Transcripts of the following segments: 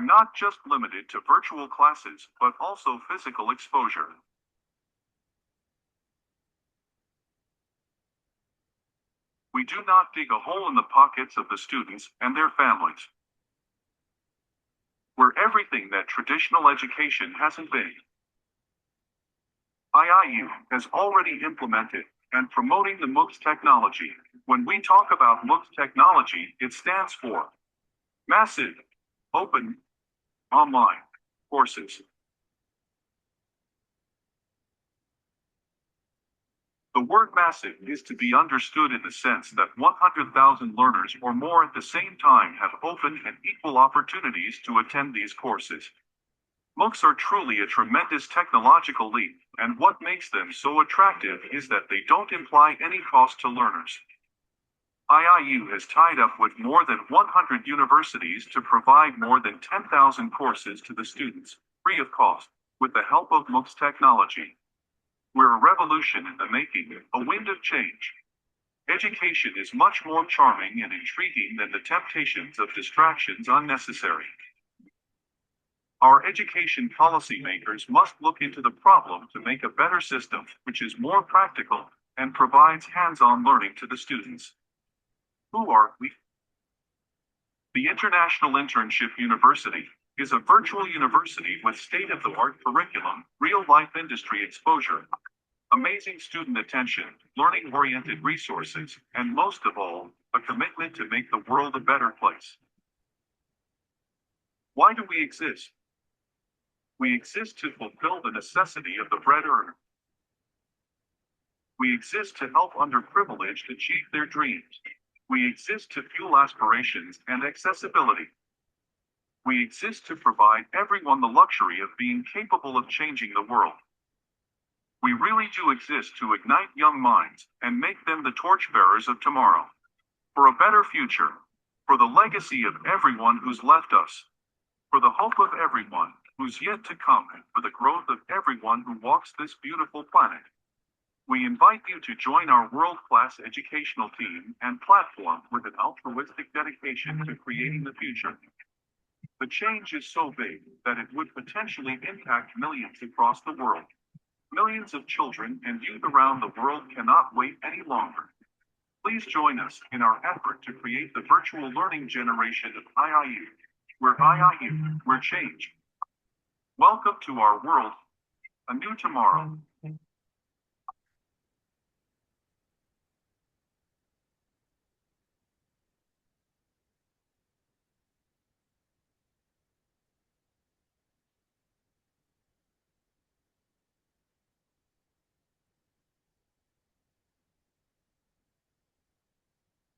We're not just limited to virtual classes, but also physical exposure. We do not dig a hole in the pockets of the students and their families. We're everything that traditional education hasn't been. IIU has already implemented and promoting the MOOCs technology. When we talk about MOOCs technology, it stands for Massive, Open, Online Courses. The word massive is to be understood in the sense that 100,000 learners or more at the same time have open and equal opportunities to attend these courses. MOOCs are truly a tremendous technological leap, and what makes them so attractive is that they don't imply any cost to learners. IIU has tied up with more than 100 universities to provide more than 10,000 courses to the students, free of cost, with the help of MOOCs technology. We're a revolution in the making, a wind of change. Education is much more charming and intriguing than the temptations of distractions unnecessary. Our education policymakers must look into the problem to make a better system which is more practical and provides hands-on learning to the students. Who are we? The International Internship University is a virtual university with state-of-the-art curriculum, real-life industry exposure, amazing student attention, learning-oriented resources, and most of all, a commitment to make the world a better place. Why do we exist? We exist to fulfill the necessity of the bread earner. We exist to help underprivileged achieve their dreams. We exist to fuel aspirations and accessibility. We exist to provide everyone the luxury of being capable of changing the world. We really do exist to ignite young minds and make them the torchbearers of tomorrow. For a better future. For the legacy of everyone who's left us. For the hope of everyone who's yet to come, and for the growth of everyone who walks this beautiful planet. We invite you to join our world-class educational team and platform with an altruistic dedication to creating the future. The change is so big that it would potentially impact millions across the world. Millions of children and youth around the world cannot wait any longer. Please join us in our effort to create the virtual learning generation of IIU. We're IIU, we're change. Welcome to our world, a new tomorrow.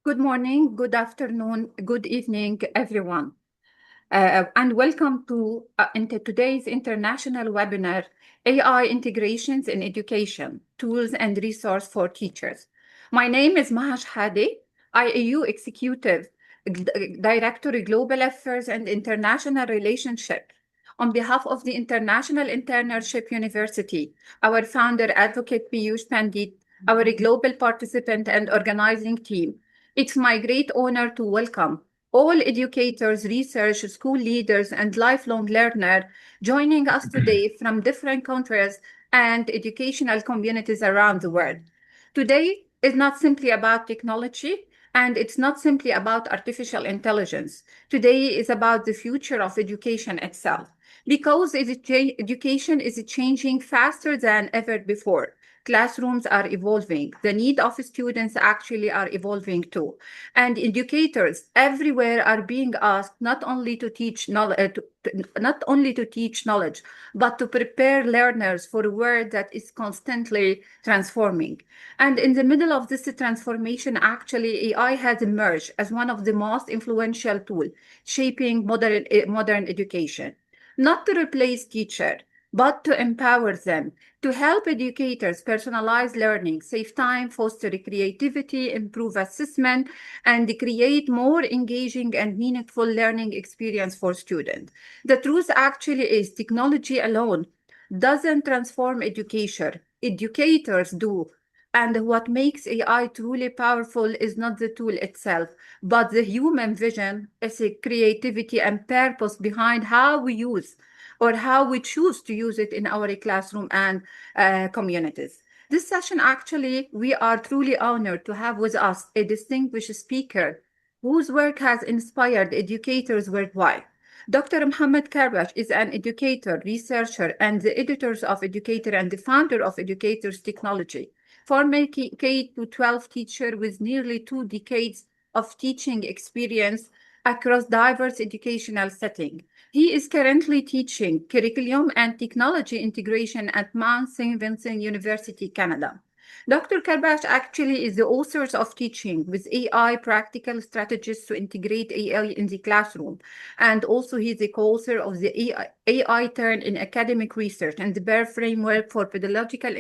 Good morning, good afternoon, good evening, everyone. And welcome to into today's international webinar, AI Integrations in Education, Tools and Resource for Teachers. My name is Maha Shhadeh, IAU Executive Director, Global Affairs and International Relationship. On behalf of the International Internship University, our founder, Advocate Piyush Pandit, our global participant and organizing team, it's my great honor to welcome all educators, research, school leaders, and lifelong learners joining us today from different countries and educational communities around the world. Today is not simply about technology, and it's not simply about artificial intelligence. Today is about the future of education itself, because education is changing faster than ever before. Classrooms are evolving. The need of students actually are evolving too. And educators everywhere are being asked not only to teach knowledge, but to prepare learners for a world that is constantly transforming. And in the middle of this transformation, actually, AI has emerged as one of the most influential tools shaping modern education. Not to replace teachers, but to empower them, to help educators personalize learning, save time, foster creativity, improve assessment, and create more engaging and meaningful learning experience for students. The truth actually is technology alone doesn't transform education. Educators do. And what makes AI truly powerful is not the tool itself, but the human vision, ethic, creativity, and purpose behind how we use or how we choose to use it in our classroom and communities. This session, actually, we are truly honored to have with us a distinguished speaker whose work has inspired educators worldwide. Dr. Mohammed Kharbach is an educator, researcher, and the editor of Educator and the founder of Educators Technology, former K-12 teacher with nearly 2 decades of teaching experience across diverse educational settings. He is currently teaching curriculum and technology integration at Mount Saint Vincent University, Canada. Dr. Kharbach actually is the author of Teaching with AI Practical Strategies to Integrate AI in the Classroom. And also he's the co-author of the AI Turn in Academic Research and the BEAR Framework for Pedagogical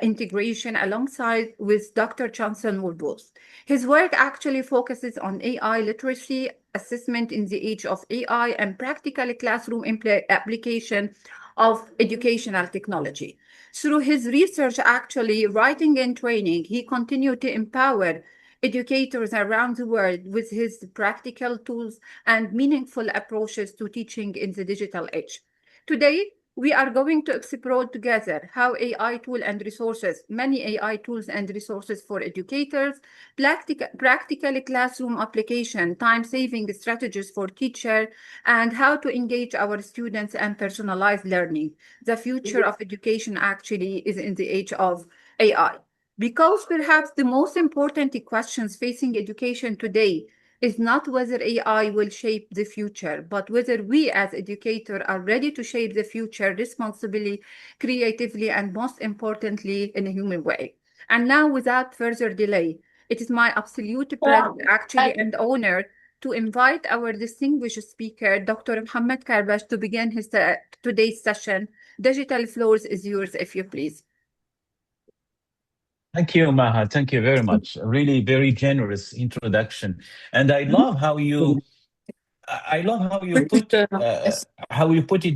Integration alongside with Dr. Johnson Woodward. His work actually focuses on AI literacy, assessment in the age of AI, and practical classroom application of educational technology. Through his research, actually, writing and training, he continued to empower educators around the world with his practical tools and meaningful approaches to teaching in the digital age. Today, we are going to explore together how AI tools and resources, many AI tools and resources for educators, practical classroom application, time-saving strategies for teachers, and how to engage our students and personalize learning. The future of education actually is in the age of AI. Because perhaps the most important questions facing education today is not whether AI will shape the future, but whether we as educators are ready to shape the future responsibly, creatively, and most importantly, in a human way. And now, without further delay, it is my absolute pleasure, actually, and honor to invite our distinguished speaker, Dr. Mohammed Kharbach, to begin his today's session. Digital floors is yours, if you please. Thank you, Maha. Thank you very much. A really very generous introduction, and I love how you put it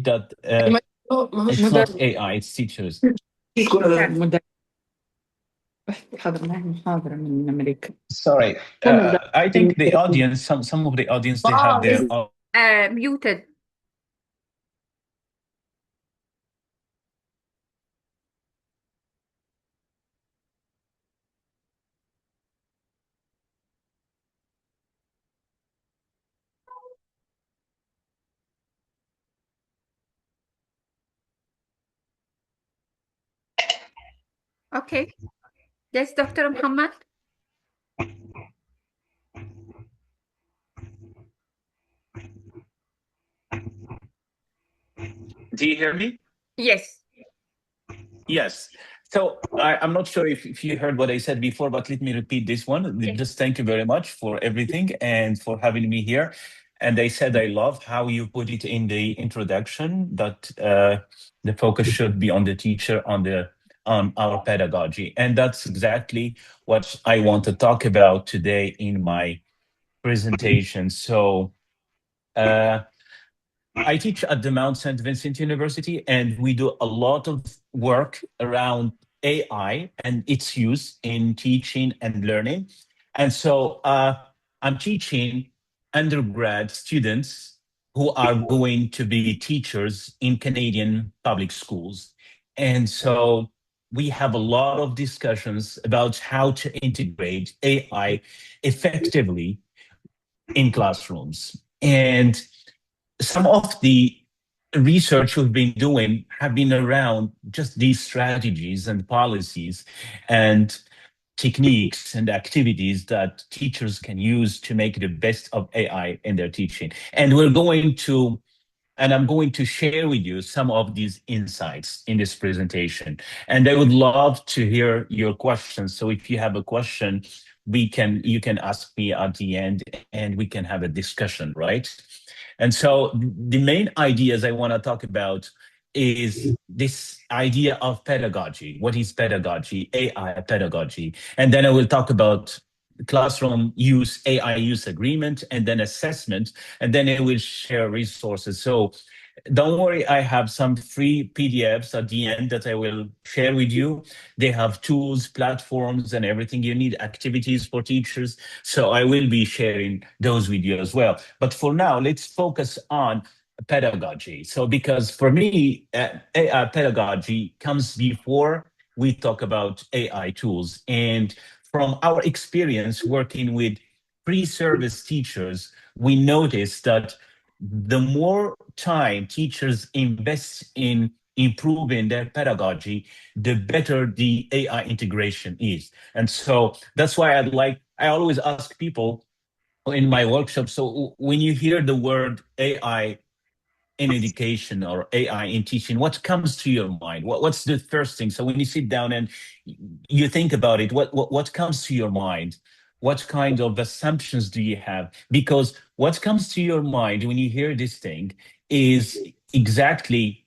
that it's not AI, it's teachers. Sorry, I think the audience, some of the audience, they have their own. Muted. Okay. Yes, Dr. Muhammad. Do you hear me? Yes. Yes. So I'm not sure if you heard what I said before, but let me repeat this one. Yes. Just thank you very much for everything and for having me here. And I said I love how you put it in the introduction that the focus should be on the teacher, on our pedagogy, and that's exactly what I want to talk about today in my presentation. So. I teach at the Mount Saint Vincent University, and we do a lot of work around AI and its use in teaching and learning. And so I'm teaching undergrad students who are going to be teachers in Canadian public schools. And so we have a lot of discussions about how to integrate AI effectively in classrooms. And some of the research we've been doing have been around just these strategies and policies and techniques and activities that teachers can use to make the best of AI in their teaching. And I'm going to share with you some of these insights in this presentation. And I would love to hear your questions. So if you have a question, you can ask me at the end and we can have a discussion, right? And so the main ideas I want to talk about is this idea of pedagogy. What is pedagogy? AI pedagogy. And then I will talk about classroom use, AI use agreement, and then assessment, and then I will share resources. So Don't worry, I have some free PDFs at the end that I will share with you. They have tools, platforms, and everything you need, activities for teachers. So I will be sharing those with you as well. But for now, let's focus on pedagogy. So because for me, AI pedagogy comes before we talk about AI tools. And from our experience working with pre-service teachers, we noticed that the more time teachers invest in improving their pedagogy, the better the AI integration is. And so that's why I always ask people in my workshop, so when you hear the word AI in education or AI in teaching, what comes to your mind? What's the first thing? So when you sit down and you think about it, what comes to your mind? What kind of assumptions do you have? Because what comes to your mind when you hear this thing is exactly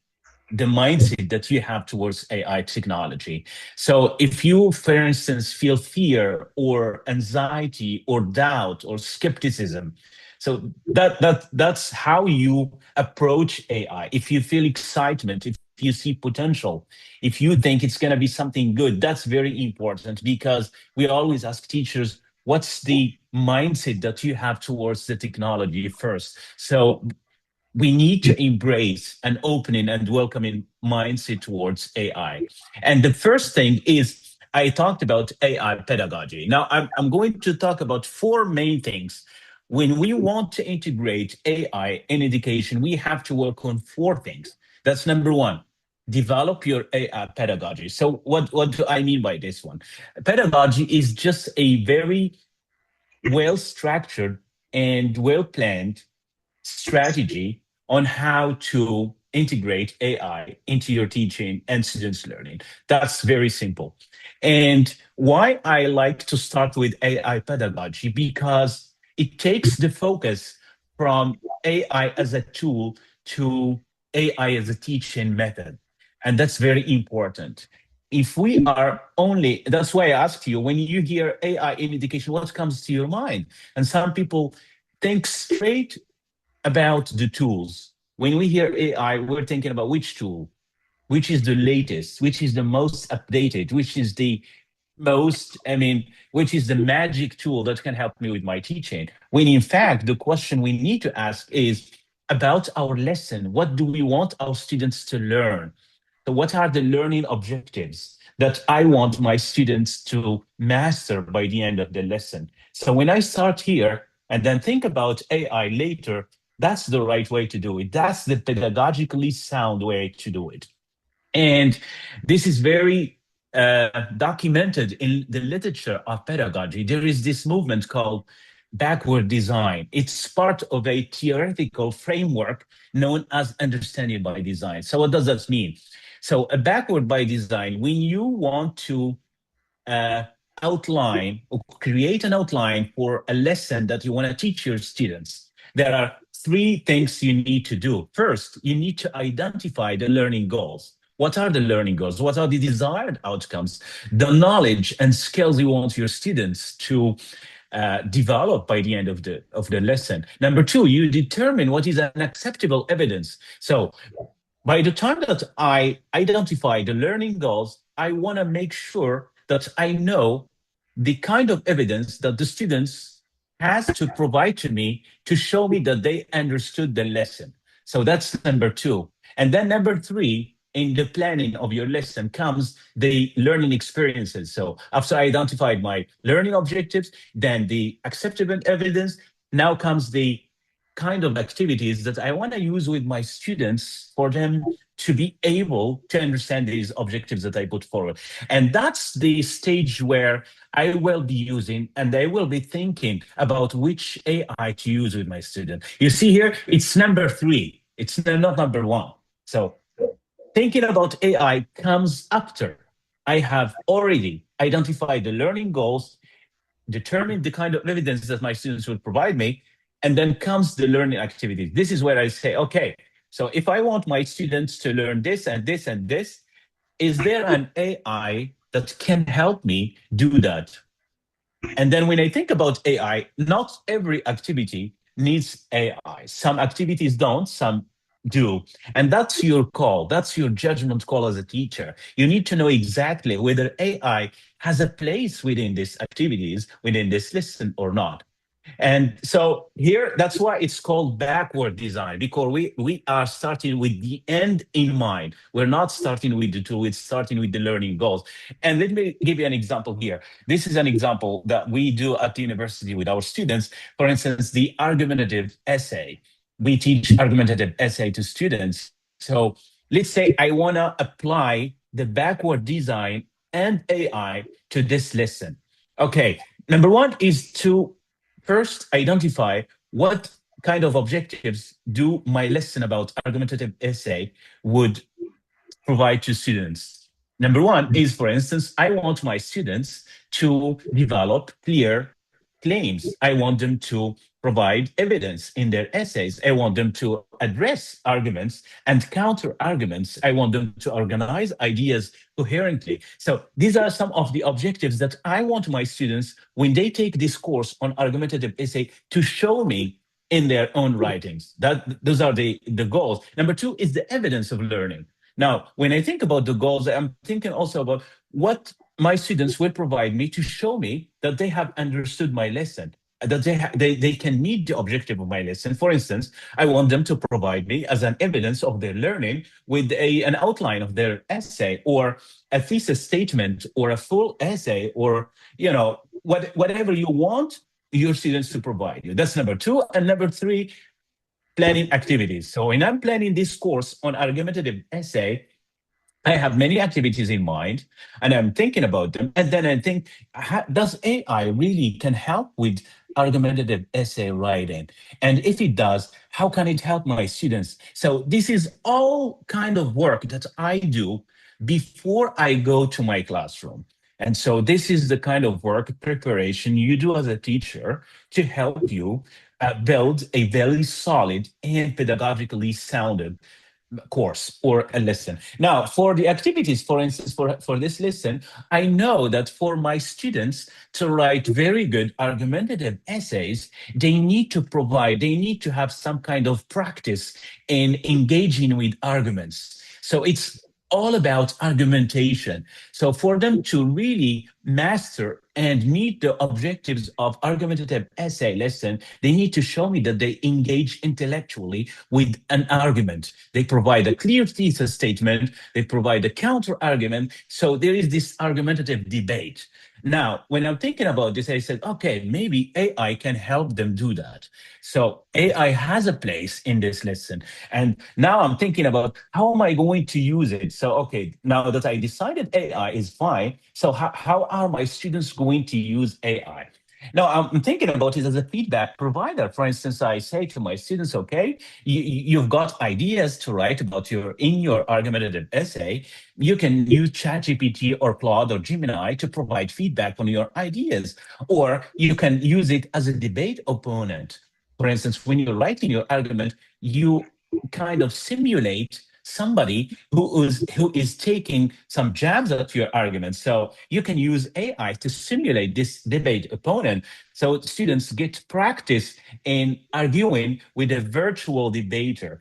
the mindset that you have towards AI technology. So if you, for instance, feel fear or anxiety or doubt or skepticism, so that's how you approach AI. If you feel excitement, if you see potential, if you think it's going to be something good, that's very important because we always ask teachers, what's the mindset that you have towards the technology first? So we need to embrace an opening and welcoming mindset towards AI. And the first thing is I talked about AI pedagogy. Now I'm going to talk about four main things. When we want to integrate AI in education, we have to work on four things. That's number one, develop your AI pedagogy. So what do I mean by this one? Pedagogy is just a very well structured and well planned strategy on how to integrate AI into your teaching and students' learning. That's very simple. And why I like to start with AI pedagogy, because it takes the focus from AI as a tool to AI as a teaching method. And that's very important. If we are only, that's why I asked you, when you hear AI in education, what comes to your mind? And some people think straight about the tools. When we hear AI, we're thinking about which tool, which is the latest, which is the most updated, which is the which is the magic tool that can help me with my teaching. When in fact, the question we need to ask is about our lesson. What do we want our students to learn? So what are the learning objectives that I want my students to master by the end of the lesson? So when I start here and then think about AI later, that's the right way to do it. That's the pedagogically sound way to do it. And this is very documented in the literature of pedagogy. There is this movement called backward design. It's part of a theoretical framework known as understanding by design. So what does that mean? So a backward by design, when you want to uh, outline or create an outline for a lesson that you want to teach your students, there are three things you need to do. First, you need to identify the learning goals. What are the learning goals? What are the desired outcomes? The knowledge and skills you want your students to develop by the end of the lesson. Number two, you determine what is an acceptable evidence. So by the time that I identify the learning goals, I want to make sure that I know the kind of evidence that the students has to provide to me to show me that they understood the lesson. So that's number two. And then number three, in the planning of your lesson comes the learning experiences. So after I identified my learning objectives, then the acceptable evidence, now comes the kind of activities that I want to use with my students for them to be able to understand these objectives that I put forward. And that's the stage where I will be using and I will be thinking about which AI to use with my student. You see here, it's number three. It's not number one. So thinking about AI comes after I have already identified the learning goals, determine the kind of evidence that my students will provide me, and then comes the learning activities. This is where I say, okay, so if I want my students to learn this and this and this, is there an AI that can help me do that? And then when I think about AI, not every activity needs AI. Some activities don't, some do. And that's your call. That's your judgment call as a teacher. You need to know exactly whether AI has a place within these activities, within this lesson or not. And so here, that's why it's called backward design, because we are starting with the end in mind. We're not starting with the tool, it's starting with the learning goals. And let me give you an example here. This is an example that we do at the university with our students. For instance, the argumentative essay. We teach argumentative essay to students. So let's say I want to apply the backward design and AI to this lesson. Okay, number one is to first identify what kind of objectives do my lesson about argumentative essay would provide to students. Number one is, for instance, I want my students to develop clear claims. I want them to provide evidence in their essays. I want them to address arguments and counter arguments. I want them to organize ideas coherently. So these are some of the objectives that I want my students, when they take this course on argumentative essay, to show me in their own writings. Those are the goals. Number two is the evidence of learning. Now, when I think about the goals, I'm thinking also about what my students will provide me to show me that they have understood my lesson, that they can meet the objective of my lesson. For instance, I want them to provide me as an evidence of their learning with an outline of their essay, or a thesis statement, or a full essay, or whatever you want your students to provide you. That's number two. And number three, planning activities. So when I'm planning this course on argumentative essay, I have many activities in mind, and I'm thinking about them. And then I think, does AI really can help with argumentative essay writing? And if it does, how can it help my students? So this is all kind of work that I do before I go to my classroom. And so this is the kind of work preparation you do as a teacher to help you build a very solid and pedagogically sounded course or a lesson. Now, for the activities, for instance, for this lesson, I know that for my students to write very good argumentative essays, they need to have some kind of practice in engaging with arguments. So it's all about argumentation. So for them to really master and meet the objectives of argumentative essay lesson, they need to show me that they engage intellectually with an argument. They provide a clear thesis statement, they provide a counter argument. So there is this argumentative debate. Now, when I'm thinking about this, I said, okay, maybe AI can help them do that. So AI has a place in this lesson. And now I'm thinking about, how am I going to use it? So, okay, now that I decided AI is fine, so how are my students going to use AI? Now, I'm thinking about it as a feedback provider. For instance, I say to my students, okay, you've got ideas to write about in your argumentative essay. You can use ChatGPT or Claude or Gemini to provide feedback on your ideas, or you can use it as a debate opponent. For instance, when you're writing your argument, you kind of simulate somebody who is taking some jabs at your argument. So you can use AI to simulate this debate opponent. So students get practice in arguing with a virtual debater.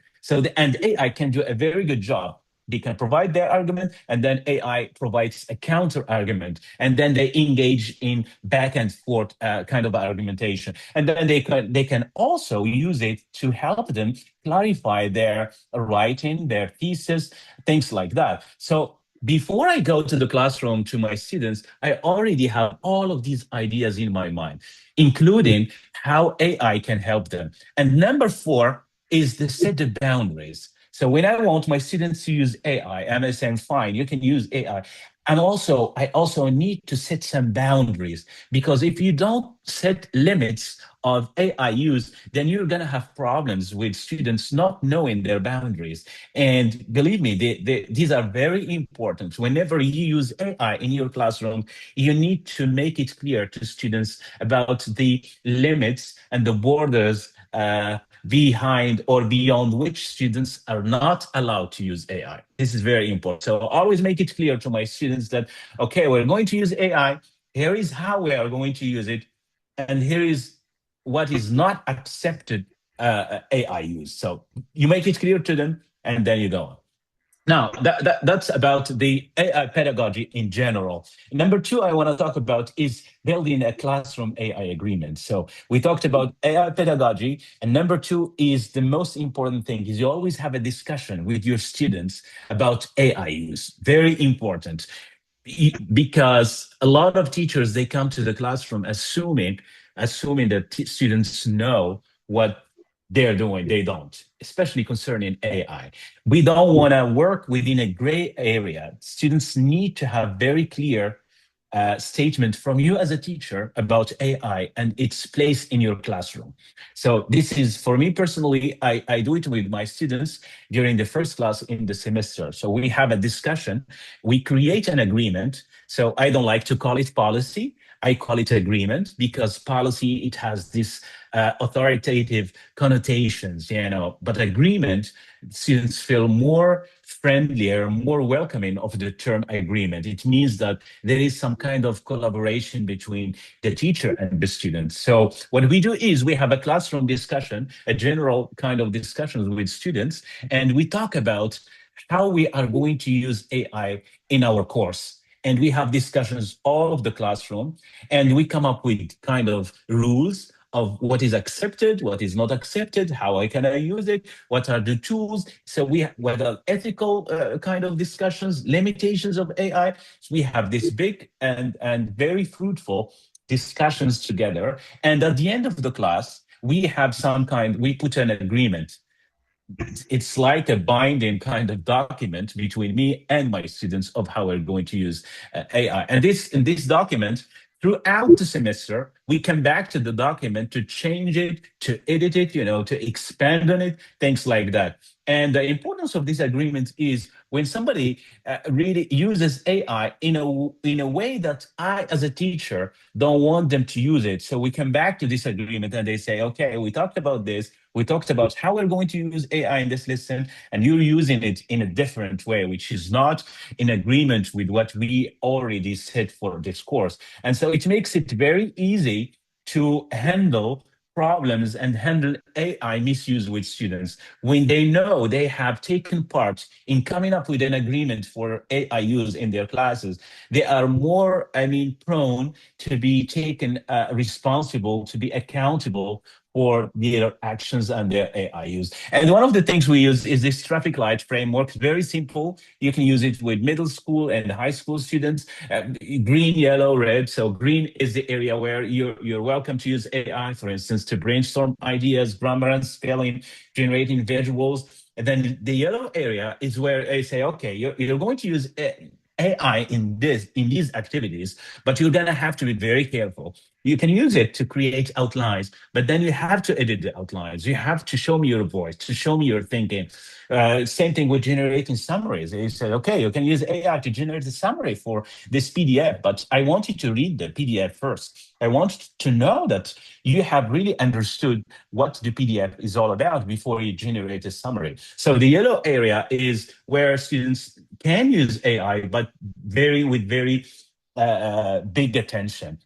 And AI can do a very good job. They can provide their argument, and then AI provides a counter argument, and then they engage in back and forth kind of argumentation, and then they can also use it to help them clarify their writing, their thesis, things like that. So before I go to the classroom to my students, I already have all of these ideas in my mind, including how AI can help them. And number four is to set the boundaries. So when I want my students to use AI, I'm saying, fine, you can use AI. And also, I also need to set some boundaries, because if you don't set limits of AI use, then you're going to have problems with students not knowing their boundaries. And believe me, these are very important. Whenever you use AI in your classroom, you need to make it clear to students about the limits and the borders behind or beyond which students are not allowed to use AI. This is very important. So always make it clear to my students that, okay, we're going to use AI. Here is how we are going to use it. And here is what is not accepted AI use. So you make it clear to them, and then you go on. Now, that's about the AI pedagogy in general. Number two, I want to talk about is building a classroom AI agreement. So we talked about AI pedagogy, and number two is the most important thing is you always have a discussion with your students about AI use. Very important, because a lot of teachers, they come to the classroom assuming that students know what they're doing. They don't, especially concerning AI. We don't want to work within a gray area. Students need to have very clear statement from you as a teacher about AI and its place in your classroom. So this is, for me personally, I do it with my students during the first class in the semester. So we have a discussion, we create an agreement. So I don't like to call it policy. I call it agreement, because policy, it has this authoritative connotations, but agreement, students feel more friendlier, more welcoming of the term agreement. It means that there is some kind of collaboration between the teacher and the student. So what we do is we have a classroom discussion, a general kind of discussions with students, and we talk about how we are going to use AI in our course. And we have discussions all of the classroom, and we come up with kind of rules of what is accepted, what is not accepted, how can I use it, what are the tools. So we have whether ethical kind of discussions, limitations of AI. So we have this big and very fruitful discussions together. And at the end of the class, we put an agreement. It's like a binding kind of document between me and my students of how we're going to use AI. And in this document, throughout the semester, we come back to the document to change it, to edit it, to expand on it, things like that. And the importance of this agreement is when somebody really uses AI in a way that I, as a teacher, don't want them to use it. So we come back to this agreement and they say, okay, we talked about this. We talked about how we're going to use AI in this lesson, and you're using it in a different way, which is not in agreement with what we already said for this course. And so it makes it very easy to handle problems and handle AI misuse with students when they know they have taken part in coming up with an agreement for AI use in their classes. They are more, prone to be taken responsible, to be accountable for their actions and their AI use. And one of the things we use is this traffic light framework. Very simple. You can use it with middle school and high school students. Green, yellow, red. So green is the area where you're welcome to use AI, for instance, to brainstorm ideas, grammar and spelling, generating visuals. And then the yellow area is where I say, okay, you're going to use AI in these activities, but you're gonna have to be very careful. You can use it to create outlines, but then you have to edit the outlines. You have to show me your voice, to show me your thinking. Same thing with generating summaries. You say, okay, you can use AI to generate a summary for this PDF, but I want you to read the PDF first. I want to know that you have really understood what the PDF is all about before you generate a summary. So the yellow area is where students can use AI, but with very big attention.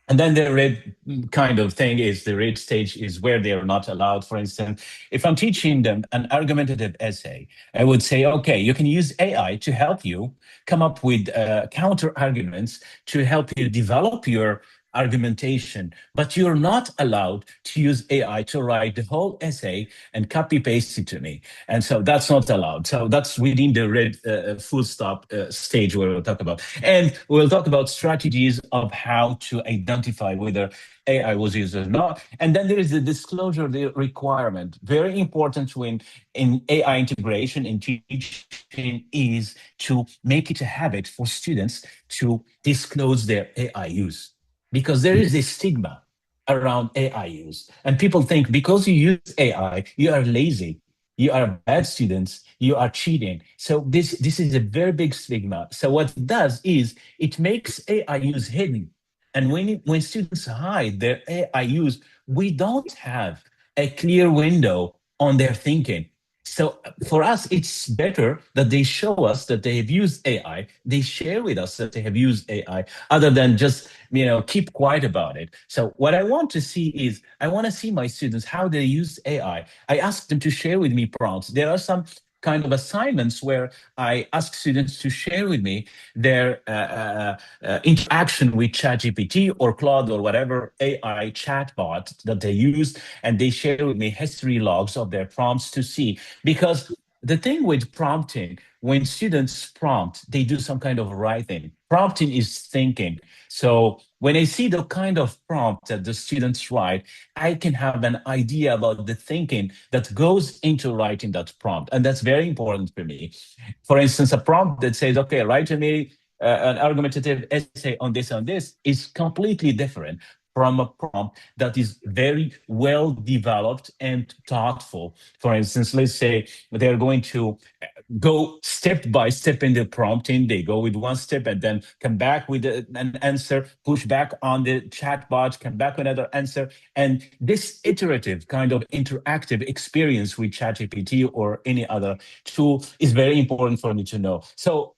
And then the red kind of thing is the red stage is where they are not allowed. For instance, if I'm teaching them an argumentative essay, I would say, okay, you can use AI to help you come up with counter arguments to help you develop your argumentation, but you're not allowed to use AI to write the whole essay and copy paste it to me. And so that's not allowed. So that's within the red full stop stage where we'll talk about. And we'll talk about strategies of how to identify whether AI was used or not. And then there is the disclosure requirement. Very important when in AI integration in teaching is to make it a habit for students to disclose their AI use. Because there is a stigma around AI use. And people think because you use AI, you are lazy, you are bad students, you are cheating. So this is a very big stigma. So what it does is it makes AI use hidden. And when students hide their AI use, we don't have a clear window on their thinking. So for us, it's better that they show us that they have used AI. They share with us that they have used AI, other than just keep quiet about it. So what I want to see is I want to see my students how they use AI. I ask them to share with me prompts. There are some kind of assignments where I ask students to share with me their interaction with ChatGPT or Claude or whatever AI chatbot that they use, and they share with me history logs of their prompts to see. Because the thing with prompting, when students prompt, they do some kind of writing. Prompting is thinking. So when I see the kind of prompt that the students write, I can have an idea about the thinking that goes into writing that prompt. And that's very important for me. For instance, a prompt that says, okay, write to me an argumentative essay on this is completely different from a prompt that is very well developed and thoughtful. For instance, let's say they're going to go step by step in the prompting. They go with one step and then come back with an answer, push back on the chatbot, come back with another answer. And this iterative kind of interactive experience with ChatGPT or any other tool is very important for me to know. So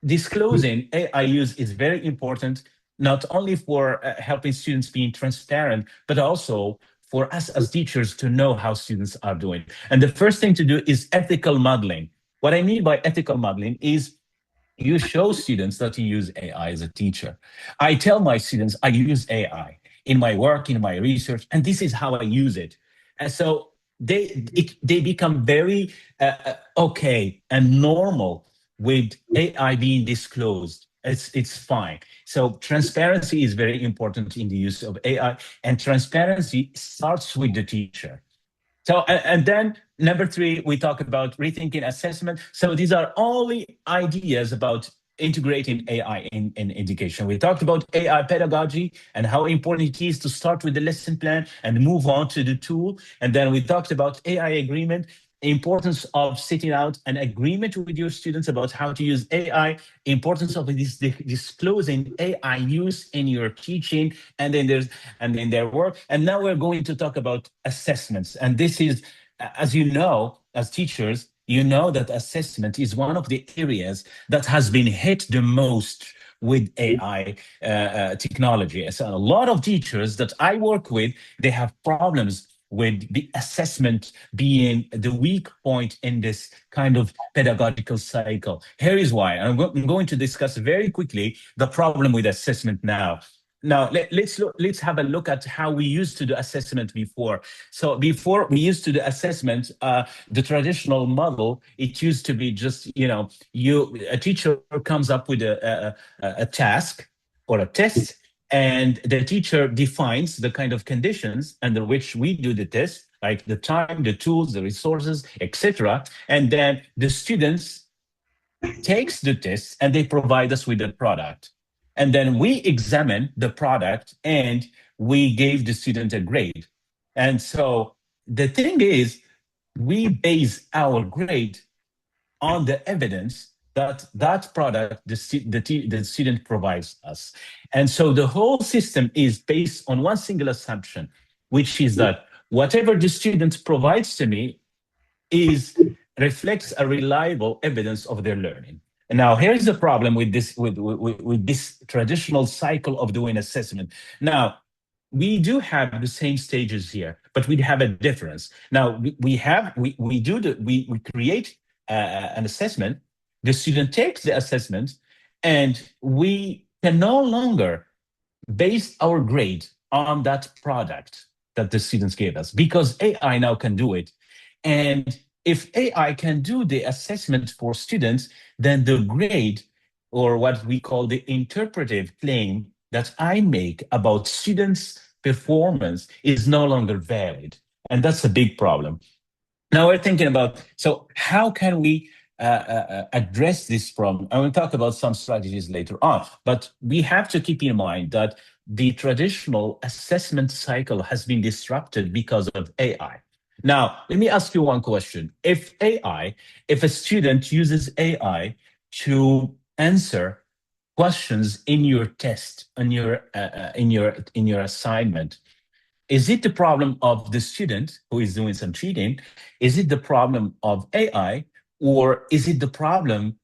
disclosing AI use is very important, not only for helping students being transparent, but also for us as teachers to know how students are doing. And the first thing to do is ethical modeling. What I mean by ethical modeling is you show students that you use AI as a teacher. I tell my students I use AI in my work, in my research, and this is how I use it. And so they become very okay and normal with AI being disclosed. It's fine. So transparency is very important in the use of AI, and transparency starts with the teacher. So, and then number three, we talk about rethinking assessment. So these are only ideas about integrating AI in education. We talked about AI pedagogy and how important it is to start with the lesson plan and move on to the tool. And then we talked about AI agreement, importance of setting out an agreement with your students about how to use AI, importance of this disclosing AI use in your teaching, and then in their work. And now we're going to talk about assessments. And this is, as you know, as teachers, you know that assessment is one of the areas that has been hit the most with AI technology. So a lot of teachers that I work with, they have problems with the assessment being the weak point in this kind of pedagogical cycle. Here is why. I'm going to discuss very quickly the problem with assessment now. Now, let's have a look at how we used to do assessment before. So before we used to do assessment, the traditional model, it used to be just, a teacher comes up with a task or a test, and the teacher defines the kind of conditions under which we do the test, like the time, the tools, the resources, etc. And then the students takes the test and they provide us with the product. And then we examine the product and we gave the student a grade. And so the thing is, we base our grade on the evidence that that product the student provides us. And so the whole system is based on one single assumption, which is that whatever the student provides to me is reflects a reliable evidence of their learning. And now here's the problem with this traditional cycle of doing assessment. Now, we do have the same stages here, but we have a difference. Now we create an assessment. The student takes the assessment, and we can no longer base our grade on that product that the students gave us, because AI now can do it. And if AI can do the assessment for students, then the grade, or what we call the interpretive claim that I make about students' performance, is no longer valid. And that's a big problem. Now we're thinking about, so how can we address this problem? I will talk about some strategies later on, but we have to keep in mind that the traditional assessment cycle has been disrupted because of AI. Now, let me ask you one question. If a student uses AI to answer questions in your test, in your assignment, Is it the problem of the student who is doing some cheating? Is it the problem of AI? Or is it the problem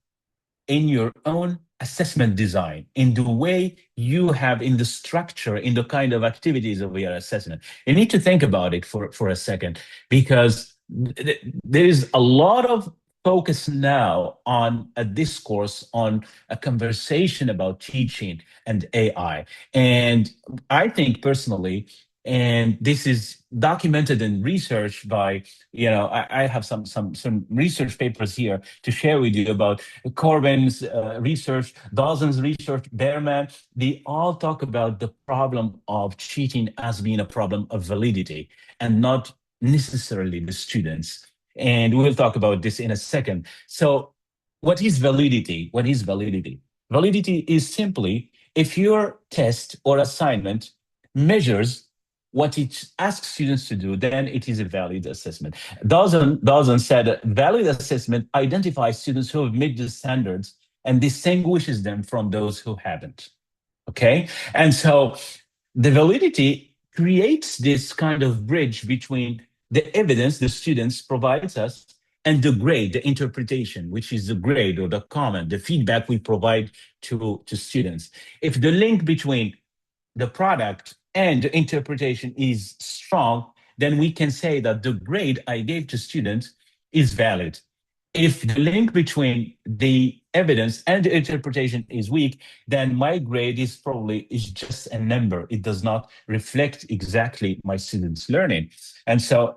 in your own assessment design, in the way you have, in the structure, in the kind of activities of your assessment? You need to think about it for a second, because there is a lot of focus now on a discourse, on a conversation about teaching and AI. And I think personally, and this is documented in research by, I have some research papers here to share with you about Corbin's research, Dawson's research, Behrman. They all talk about the problem of cheating as being a problem of validity and not necessarily the students. And we'll talk about this in a second. So what is validity? What is validity? Validity is simply if your test or assignment measures what it asks students to do, then it is a valid assessment. Dawson said valid assessment identifies students who have met the standards and distinguishes them from those who haven't. Okay? And so the validity creates this kind of bridge between the evidence the students provides us and the grade, the interpretation, which is the grade or the comment, the feedback we provide to students. If the link between the product and the interpretation is strong, then we can say that the grade I gave to students is valid. If the link between the evidence and the interpretation is weak, then my grade is just a number. It does not reflect exactly my students' learning. And so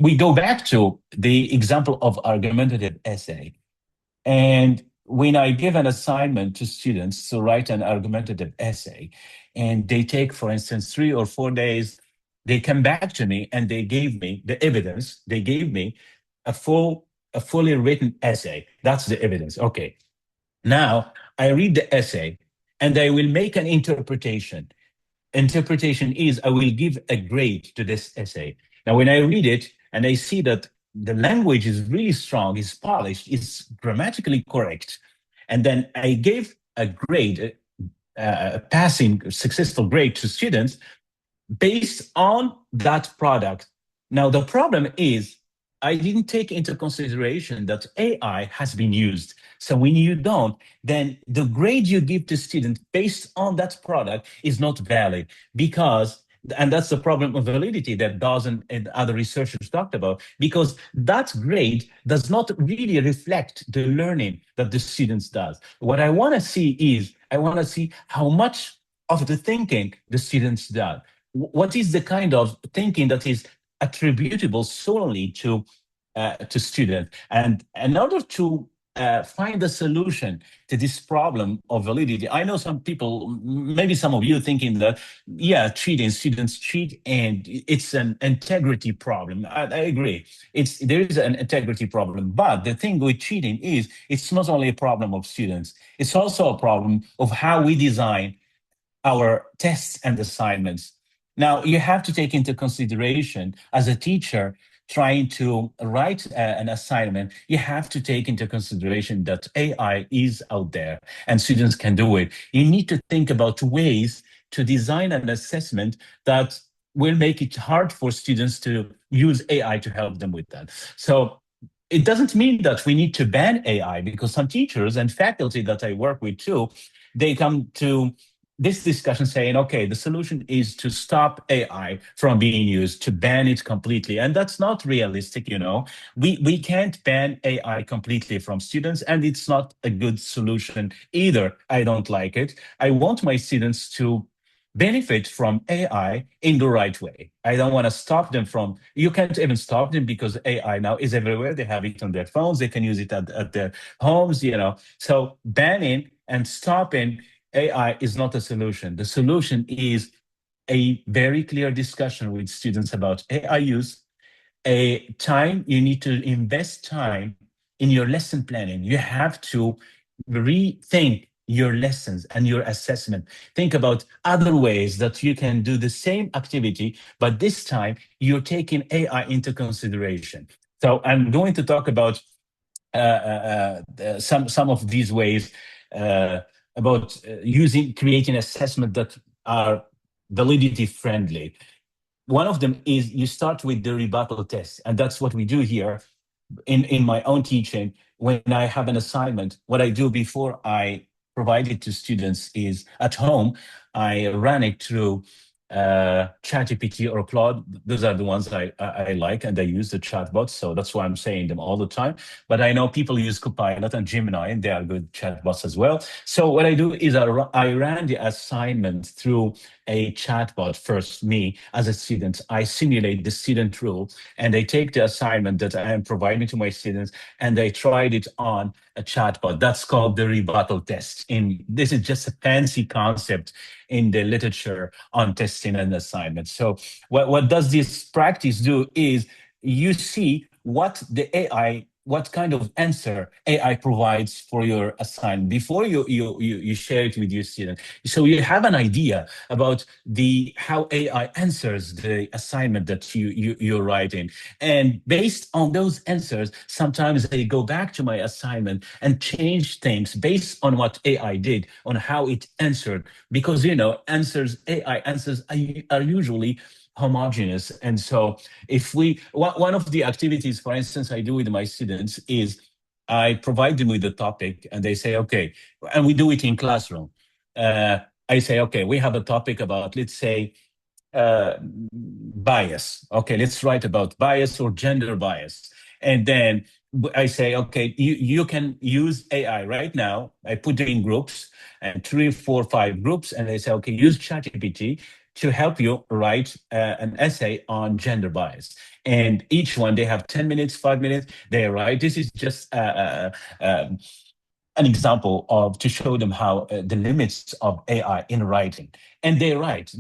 we go back to the example of argumentative essay. And when I give an assignment to students to write an argumentative essay, and they take, for instance, 3 or 4 days, they come back to me and they gave me the evidence. They gave me a fully written essay. That's the evidence. Okay. Now I read the essay and I will make an interpretation. Interpretation is I will give a grade to this essay. Now, when I read it and I see that the language is really strong, is polished, is grammatically correct, and then I gave a grade, a passing successful grade to students based on that product. Now, the problem is I didn't take into consideration that AI has been used. So when you don't, then the grade you give to students based on that product is not valid, because, and that's the problem of validity that Dawson and other researchers talked about, because that grade does not really reflect the learning that the students does. What I want to see is, I want to see how much of the thinking the students do. What is the kind of thinking that is attributable solely to students? And in order to find a solution to this problem of validity, I know some people, maybe some of you, thinking that, yeah, cheating, students cheat, and it's an integrity problem. I agree. There is an integrity problem, but the thing with cheating is it's not only a problem of students, it's also a problem of how we design our tests and assignments. Now, you have to take into consideration, as a teacher trying to write an assignment, you have to take into consideration that AI is out there and students can do it. You need to think about ways to design an assessment that will make it hard for students to use AI to help them with that. So it doesn't mean that we need to ban AI, because some teachers and faculty that I work with too, they come to this discussion saying, okay, the solution is to stop AI from being used, to ban it completely. And that's not realistic, We can't ban AI completely from students, and it's not a good solution either. I don't like it. I want my students to benefit from AI in the right way. I don't want to stop them from, you can't even stop them, because AI now is everywhere. They have it on their phones. They can use it at their homes, So banning and stopping AI is not a solution. The solution is a very clear discussion with students about AI use. You need to invest time in your lesson planning. You have to rethink your lessons and your assessment. Think about other ways that you can do the same activity, but this time you're taking AI into consideration. So I'm going to talk about some of these ways, about creating assessment that are validity friendly. one of them is you start with the rebuttal test, and that's what we do here in my own teaching. When I have an assignment, what I do before I provide it to students is at home, I run it through ChatGPT or Claude. Those are the ones I like, and I use the chatbots. So that's why I'm saying them all the time. But I know people use Copilot and Gemini, and they are good chatbots as well. So what I do is I ran the assignment through a chatbot first, me as a student. I simulate the student role, and I take the assignment that I am providing to my students, and I tried it on a chatbot. That's called the rebuttal test. This is just a fancy concept in the literature on testing and assignments. So what does this practice do is you see what kind of answer AI provides for your assignment before you share it with your student. So you have an idea about how AI answers the assignment that you're writing. And based on those answers, sometimes I go back to my assignment and change things based on what AI did, on how it answered. Because AI answers are usually homogeneous. And so one of the activities, for instance, I do with my students is I provide them with a topic and they say, okay, and we do it in classroom. I say, okay, we have a topic about, let's say, bias. Okay, let's write about bias or gender bias. And then I say, okay, you can use AI right now. I put them in groups, and 3, 4, 5 groups, and I say, okay, use ChatGPT to help you write an essay on gender bias. And each one, they have 10 minutes, 5 minutes, they write. This is just an example to show them how the limits of AI in writing. And they write.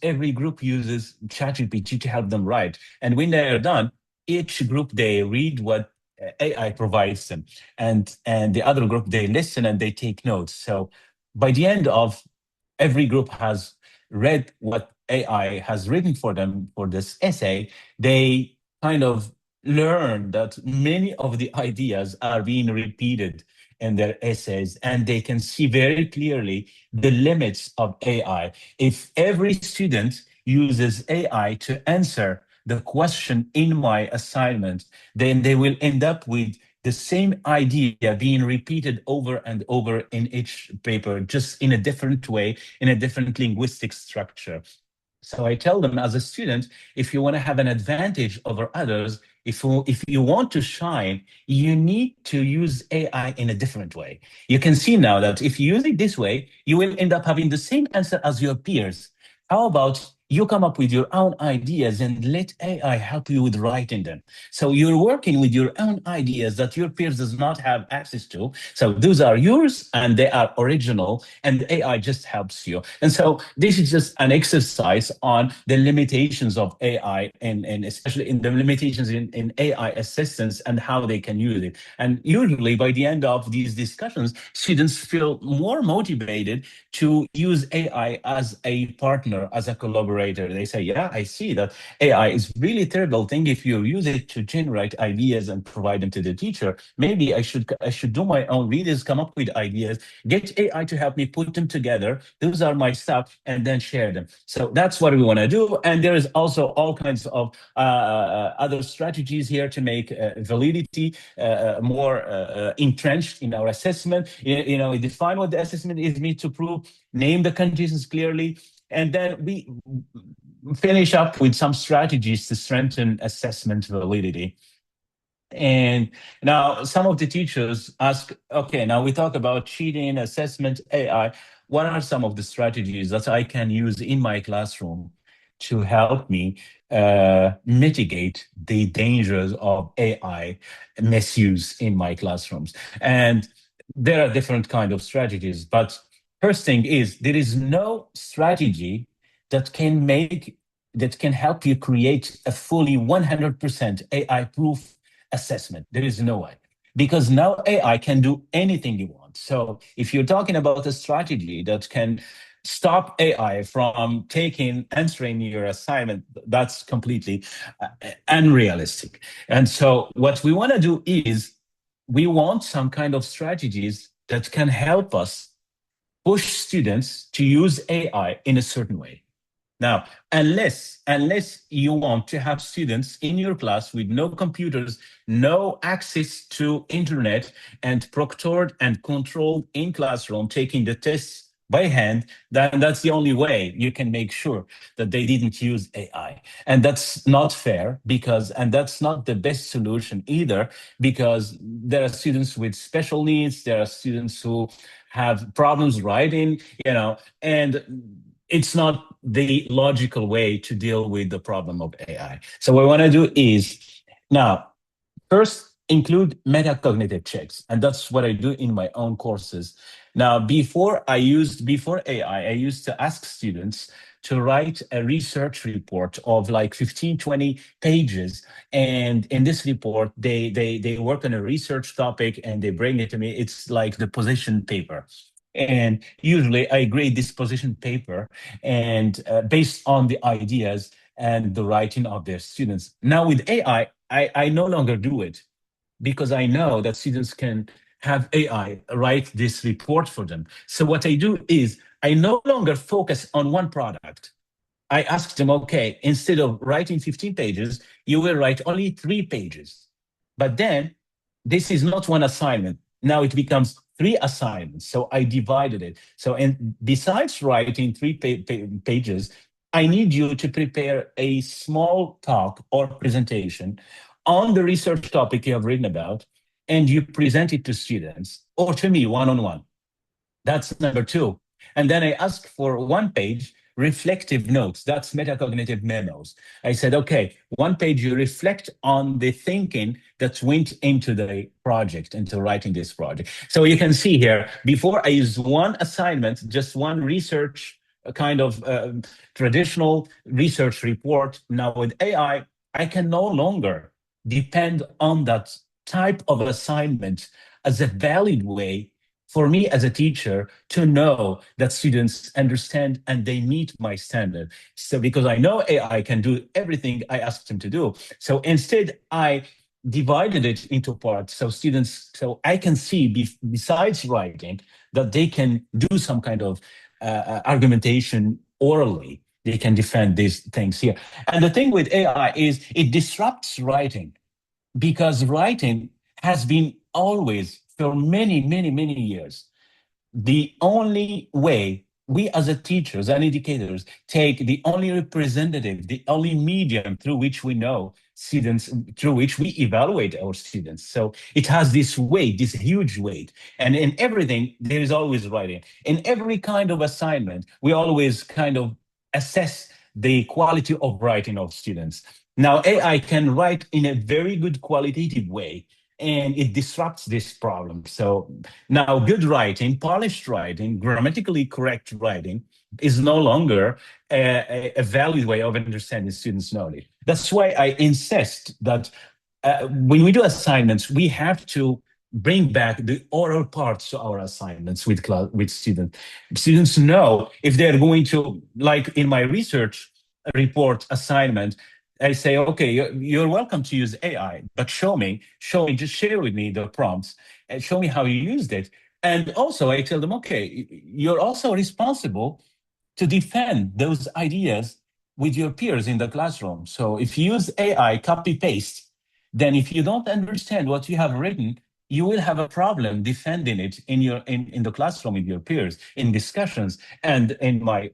Every group uses ChatGPT to help them write. And when they are done, each group, they read what AI provides them. And the other group, they listen and they take notes. So by the end of every group has read what AI has written for them for this essay, they kind of learn that many of the ideas are being repeated in their essays, and they can see very clearly the limits of AI. If every student uses AI to answer the question in my assignment, then they will end up with the same idea being repeated over and over in each paper, just in a different way, in a different linguistic structure. So I tell them, as a student, if you want to have an advantage over others, if you want to shine, you need to use AI in a different way. You can see now that if you use it this way, you will end up having the same answer as your peers. How about you come up with your own ideas and let AI help you with writing them? So you're working with your own ideas that your peers does not have access to. So those are yours and they are original, and AI just helps you. And so this is just an exercise on the limitations of AI, and especially in the limitations in AI assistance and how they can use it. And usually by the end of these discussions, students feel more motivated to use AI as a partner, as a collaborator. They say, yeah, I see that AI is really terrible thing if you use it to generate ideas and provide them to the teacher. Maybe I should do my own readers, come up with ideas, get AI to help me put them together. Those are my stuff, and then share them. So that's what we want to do. And there is also all kinds of other strategies here to make validity more entrenched in our assessment. We define what the assessment is meant to prove, name the conditions clearly, and then we finish up with some strategies to strengthen assessment validity. And now some of the teachers ask, okay, now we talk about cheating, assessment, AI. What are some of the strategies that I can use in my classroom to help me mitigate the dangers of AI misuse in my classrooms? And there are different kind of strategies, but first thing is there is no strategy that can help you create a fully 100% AI-proof assessment. There is no way, because now AI can do anything you want. So if you're talking about a strategy that can stop AI from answering your assignment, that's completely unrealistic. And so what we want to do is we want some kind of strategies that can help us push students to use AI in a certain way. Now, unless you want to have students in your class with no computers, no access to internet, and proctored and controlled in classroom, taking the tests by hand, then that's the only way you can make sure that they didn't use AI. And that's not fair and that's not the best solution either, because there are students with special needs, there are students who have problems writing, and it's not the logical way to deal with the problem of AI. So what I want to do is now first include metacognitive checks, and that's what I do in my own courses. Now, before AI, I used to ask students to write a research report of like 15, 20 pages. And in this report, they work on a research topic and they bring it to me. It's like the position paper. And usually I grade this position paper and based on the ideas and the writing of their students. Now with AI, I no longer do it because I know that students can have AI write this report for them. So what I do is I no longer focus on one product. I ask them, okay, instead of writing 15 pages, you will write only 3 pages. But then this is not one assignment. Now it becomes 3 assignments. So I divided it. So, and besides writing 3 pages, I need you to prepare a small talk or presentation on the research topic you have written about, and you present it to students or to me one-on-one. That's number 2. And then I ask for 1 page reflective notes. That's metacognitive memos. I said, okay, 1 page, you reflect on the thinking that went into the project, into writing this project. So you can see here, before I used 1 assignment, just 1 research kind of traditional research report. Now with AI, I can no longer depend on that type of assignment as a valid way for me as a teacher to know that students understand and they meet my standard. So because I know AI can do everything I asked them to do. So instead, I divided it into parts so I can see besides writing that they can do some kind of argumentation orally. They can defend these things here. And the thing with AI is it disrupts writing, because writing has been always, for many, many, many years, the only way we as a teachers and educators take the only representative, the only medium through which we know students, through which we evaluate our students. So it has this weight, this huge weight. And in everything, there is always writing. In every kind of assignment, we always kind of assess the quality of writing of students. Now, AI can write in a very good qualitative way, and it disrupts this problem. So now good writing, polished writing, grammatically correct writing is no longer a valid way of understanding students' knowledge. That's why I insist that when we do assignments, we have to bring back the oral parts to our assignments with students. Students know if they're going to, like in my research report assignment, I say, okay, you're welcome to use AI, but show me, just share with me the prompts and show me how you used it. And also I tell them, okay, you're also responsible to defend those ideas with your peers in the classroom. So if you use AI copy paste, then if you don't understand what you have written, you will have a problem defending it in the classroom with your peers, in discussions, and in my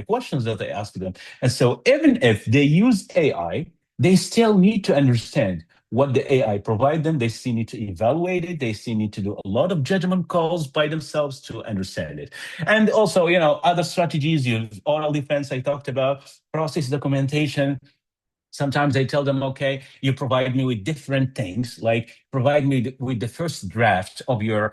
questions that I ask them. And so even if they use AI, they still need to understand what the AI provide them. They still need to evaluate it. They still need to do a lot of judgment calls by themselves to understand it. And also, other strategies, oral defense I talked about, process documentation. Sometimes I tell them, okay, you provide me with different things, like provide me with the first draft of your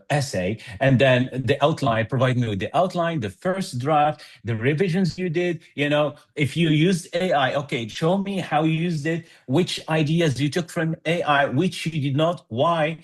essay, and then the outline. Provide me with the outline, the first draft, the revisions you did. If you used AI, okay, show me how you used it, which ideas you took from AI, which you did not, why,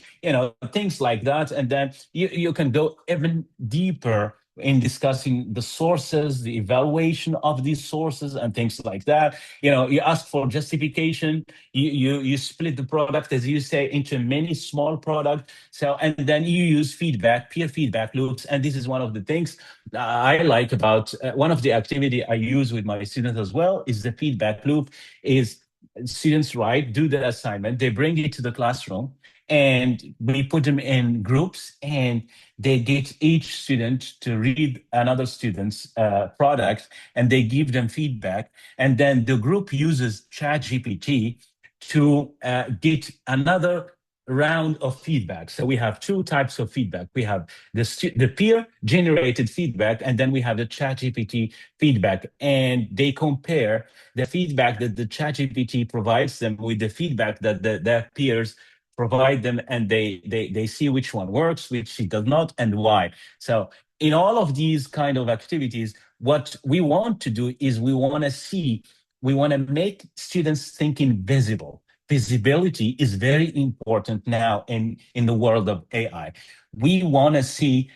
things like that, and then you can go even deeper in discussing the sources, the evaluation of these sources, and things like that. You ask for justification. You split the product, as you say, into many small products. So, and then you use feedback, peer feedback loops, and this is one of the things I like about one of the activity I use with my students as well is the feedback loop. Is students do the assignment, they bring it to the classroom, and we put them in groups, and they get each student to read another student's product, and they give them feedback, and then the group uses ChatGPT to get another round of feedback. So we have two types of feedback. We have the peer generated feedback, and then we have the ChatGPT feedback, and they compare the feedback that the ChatGPT provides them with the feedback that their peers provide them, and they see which one works, which it does not, and why. So in all of these kind of activities, what we want to do is we want to make students thinking visible. Visibility is very important now in the world of AI. We want to see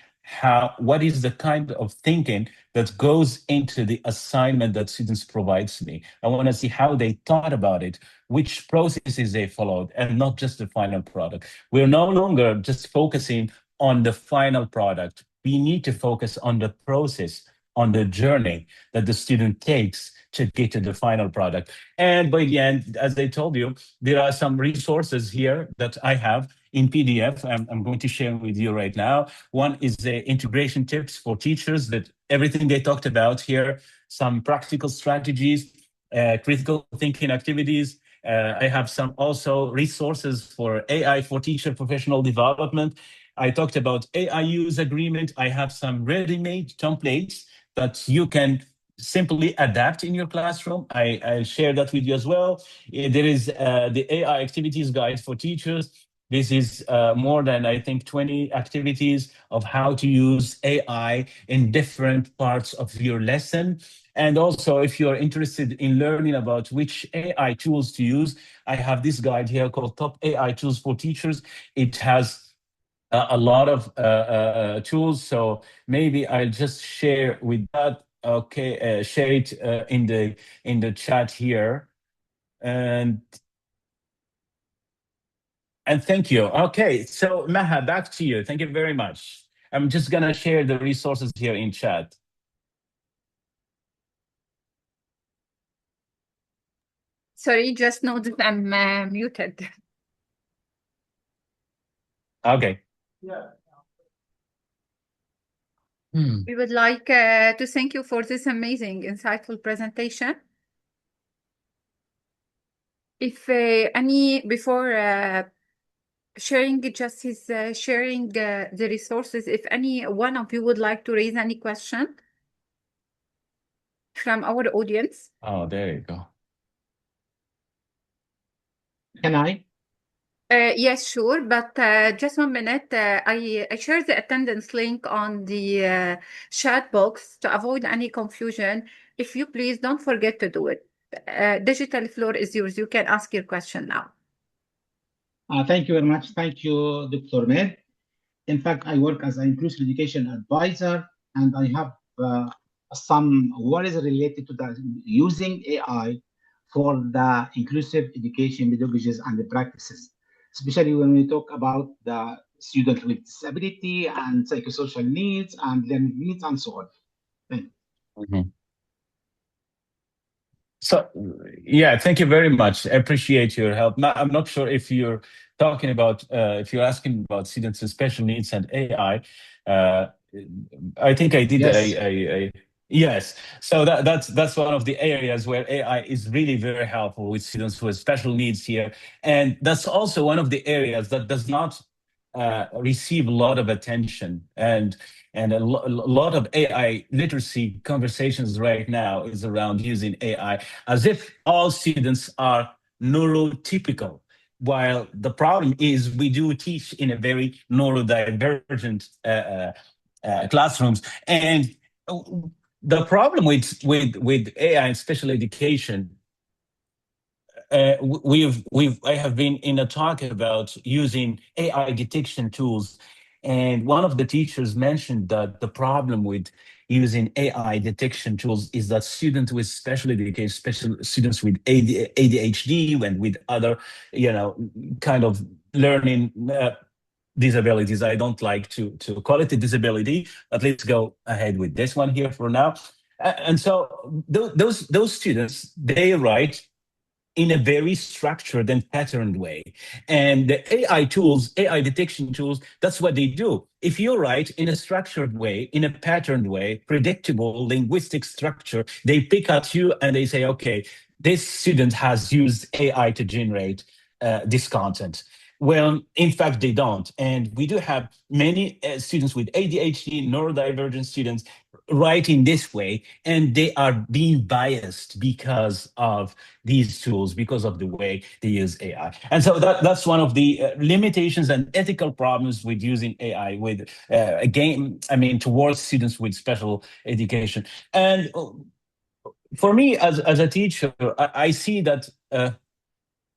what is the kind of thinking that goes into the assignment that students provides me. I want to see how they thought about it, which processes they followed, and not just the final product. We're no longer just focusing on the final product. We need to focus on the process, on the journey that the student takes to get to the final product. And by the end, as I told you, there are some resources here that I have in PDF. I'm going to share with you right now. One is the integration tips for teachers, that everything they talked about here, some practical strategies, critical thinking activities. I have some also resources for AI for teacher professional development. I talked about AI use agreement. I have some ready-made templates that you can simply adapt in your classroom. I'll share that with you as well. There is the AI activities guide for teachers. This is more than, I think, 20 activities of how to use AI in different parts of your lesson. And also, if you're interested in learning about which AI tools to use, I have this guide here called Top AI Tools for Teachers. It has a lot of tools. So maybe I'll just share with that. Okay, share it in the chat here, and thank you. Okay, so Maha, back to you. Thank you very much. I'm just gonna share the resources here in chat. Sorry, just noticed I'm muted. Okay. Yeah. We would like to thank you for this amazing, insightful presentation. If before sharing just his sharing the resources, if any one of you would like to raise any question from our audience. Oh, there you go. Can I? Yes, sure, but just 1 minute. I share the attendance link on the chat box to avoid any confusion. If you please don't forget to do it. Digital floor is yours. You can ask your question now. Thank you very much. Thank you, Dr. Med. In fact, I work as an inclusive education advisor, and I have some worries related to that using AI for the inclusive education pedagogies and the practices, especially when we talk about the student with disability and psychosocial needs and learning needs and so on. Thank you. Mm-hmm. So, yeah, thank you very much. I appreciate your help. I'm not sure if you're talking about, if you're asking about students with special needs and AI. I think I did. Yes. Yes. So that's one of the areas where AI is really very helpful with students with special needs here. And that's also one of the areas that does not receive a lot of attention. And a lot of AI literacy conversations right now is around using AI as if all students are neurotypical. While the problem is we do teach in a very neurodivergent classrooms. And the problem with AI and special education, I have been in a talk about using AI detection tools, And one of the teachers mentioned that the problem with using AI detection tools is that students with special education, special students with ADHD and with other, kind of learning disabilities. I don't like to call it a disability, but let's go ahead with this one here for now. And so those students, they write in a very structured and patterned way. And the AI tools, AI detection tools, that's what they do. If you write in a structured way, in a patterned way, predictable linguistic structure, they pick at you and they say, okay, this student has used AI to generate this content. Well, in fact, they don't. And we do have many students with ADHD, neurodivergent students writing this way, and they are being biased because of these tools, because of the way they use AI. And so that's one of the limitations and ethical problems with using AI with, again, I mean, towards students with special education. And for me, as a teacher, I see that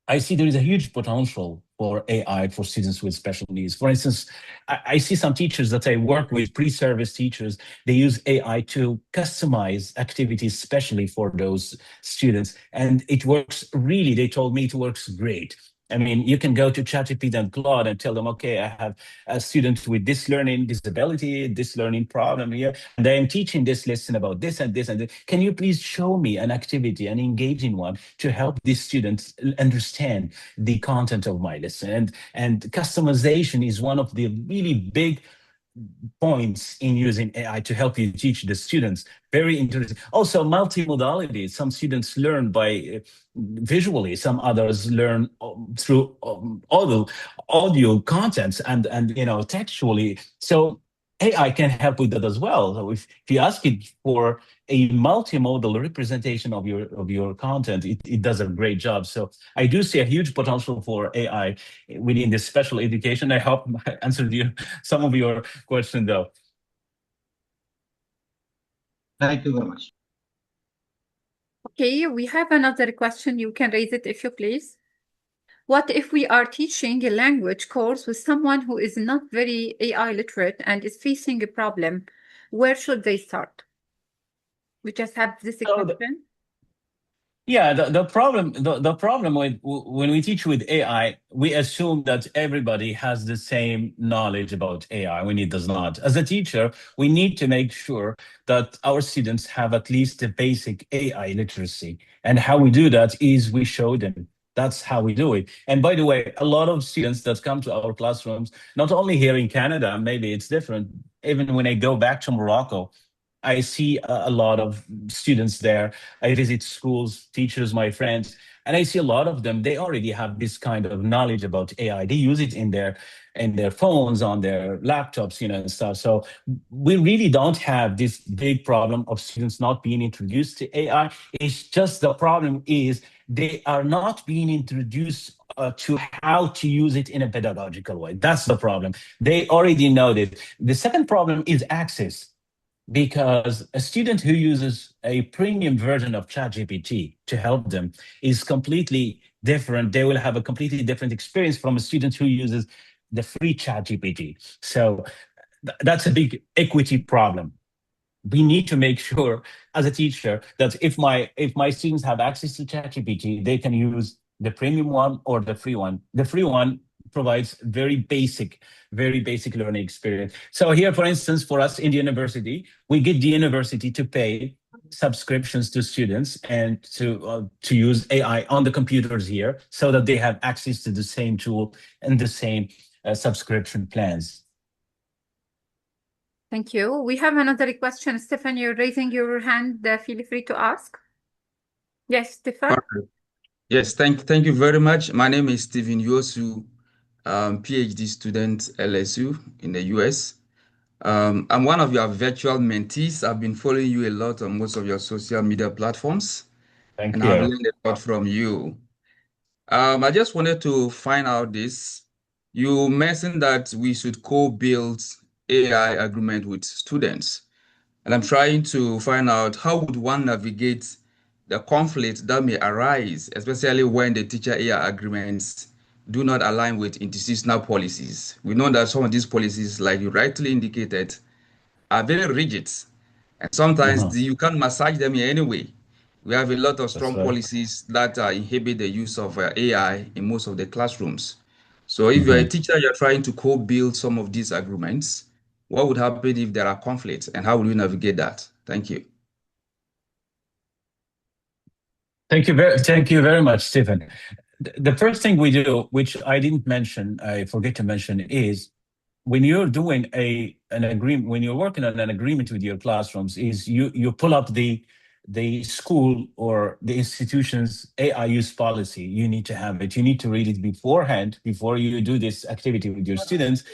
I see there is a huge potential for AI for students with special needs. For instance, I see some teachers that I work with, pre-service teachers, they use AI to customize activities especially for those students. And it works really, they told me it works great. I mean, you can go to ChatGPT and Claude and tell them, okay, I have a student with this learning disability, this learning problem here, and I am teaching this lesson about this and this and this. Can you please show me an activity, an engaging one, to help these students understand the content of my lesson? And customization is one of the really big points in using AI to help you teach the students. Very interesting. Also, multimodality. Some students learn by visually, some others learn through audio contents and textually. So AI can help with that as well. So if you ask it for a multimodal representation of your content, it does a great job. So I do see a huge potential for AI within this special education. I hope I answered some of your question though. Thank you very much. Okay, we have another question. You can raise it if you please. What if we are teaching a language course with someone who is not very AI literate and is facing a problem? Where should they start? We just have this question. Yeah, the problem with when we teach with AI, we assume that everybody has the same knowledge about AI when it does not. As a teacher, we need to make sure that our students have at least the basic AI literacy. And how we do that is we show them. That's how we do it. And by the way, a lot of students that come to our classrooms, not only here in Canada, maybe it's different. Even when I go back to Morocco, I see a lot of students there. I visit schools, teachers, my friends, and I see a lot of them. They already have this kind of knowledge about AI. They use it in their phones, on their laptops, and stuff. So we really don't have this big problem of students not being introduced to AI. It's just the problem is they are not being introduced to how to use it in a pedagogical way. That's the problem. They already know that. The second problem is access, because a student who uses a premium version of ChatGPT to help them is completely different. They will have a completely different experience from a student who uses the free ChatGPT. So that's a big equity problem. We need to make sure as a teacher that if my students have access to ChatGPT, they can use the premium one or the free one. The free one provides very basic learning experience. So here, for instance, for us in the university, we get the university to pay subscriptions to students and to use AI on the computers here so that they have access to the same tool and the same subscription plans. Thank you. We have another question. Stefan, you're raising your hand. Feel free to ask. Yes, Stefan. Yes, thank you very much. My name is Stephen Yosu, PhD student, LSU in the US. I'm one of your virtual mentees. I've been following you a lot on most of your social media platforms. Thank and you. I've learned a lot from you. I just wanted to find out this. You mentioned that we should co-build AI agreement with students. And I'm trying to find out how would one navigate the conflict that may arise, especially when the teacher AI agreements do not align with institutional policies. We know that some of these policies, like you rightly indicated, are very rigid. And sometimes you can't massage them in any way. We have a lot of That's strong right. policies that inhibit the use of AI in most of the classrooms. So if you're a teacher, you're trying to co-build some of these agreements, what would happen if there are conflicts, and how will you navigate that? Thank you. Thank you very much, Stephen. The first thing we do, which I didn't mention, I forget to mention, is when you're doing an agreement, when you're working on an agreement with your classrooms, is you pull up the school or the institution's AI use policy. You need to have it. You need to read it beforehand before you do this activity with your students.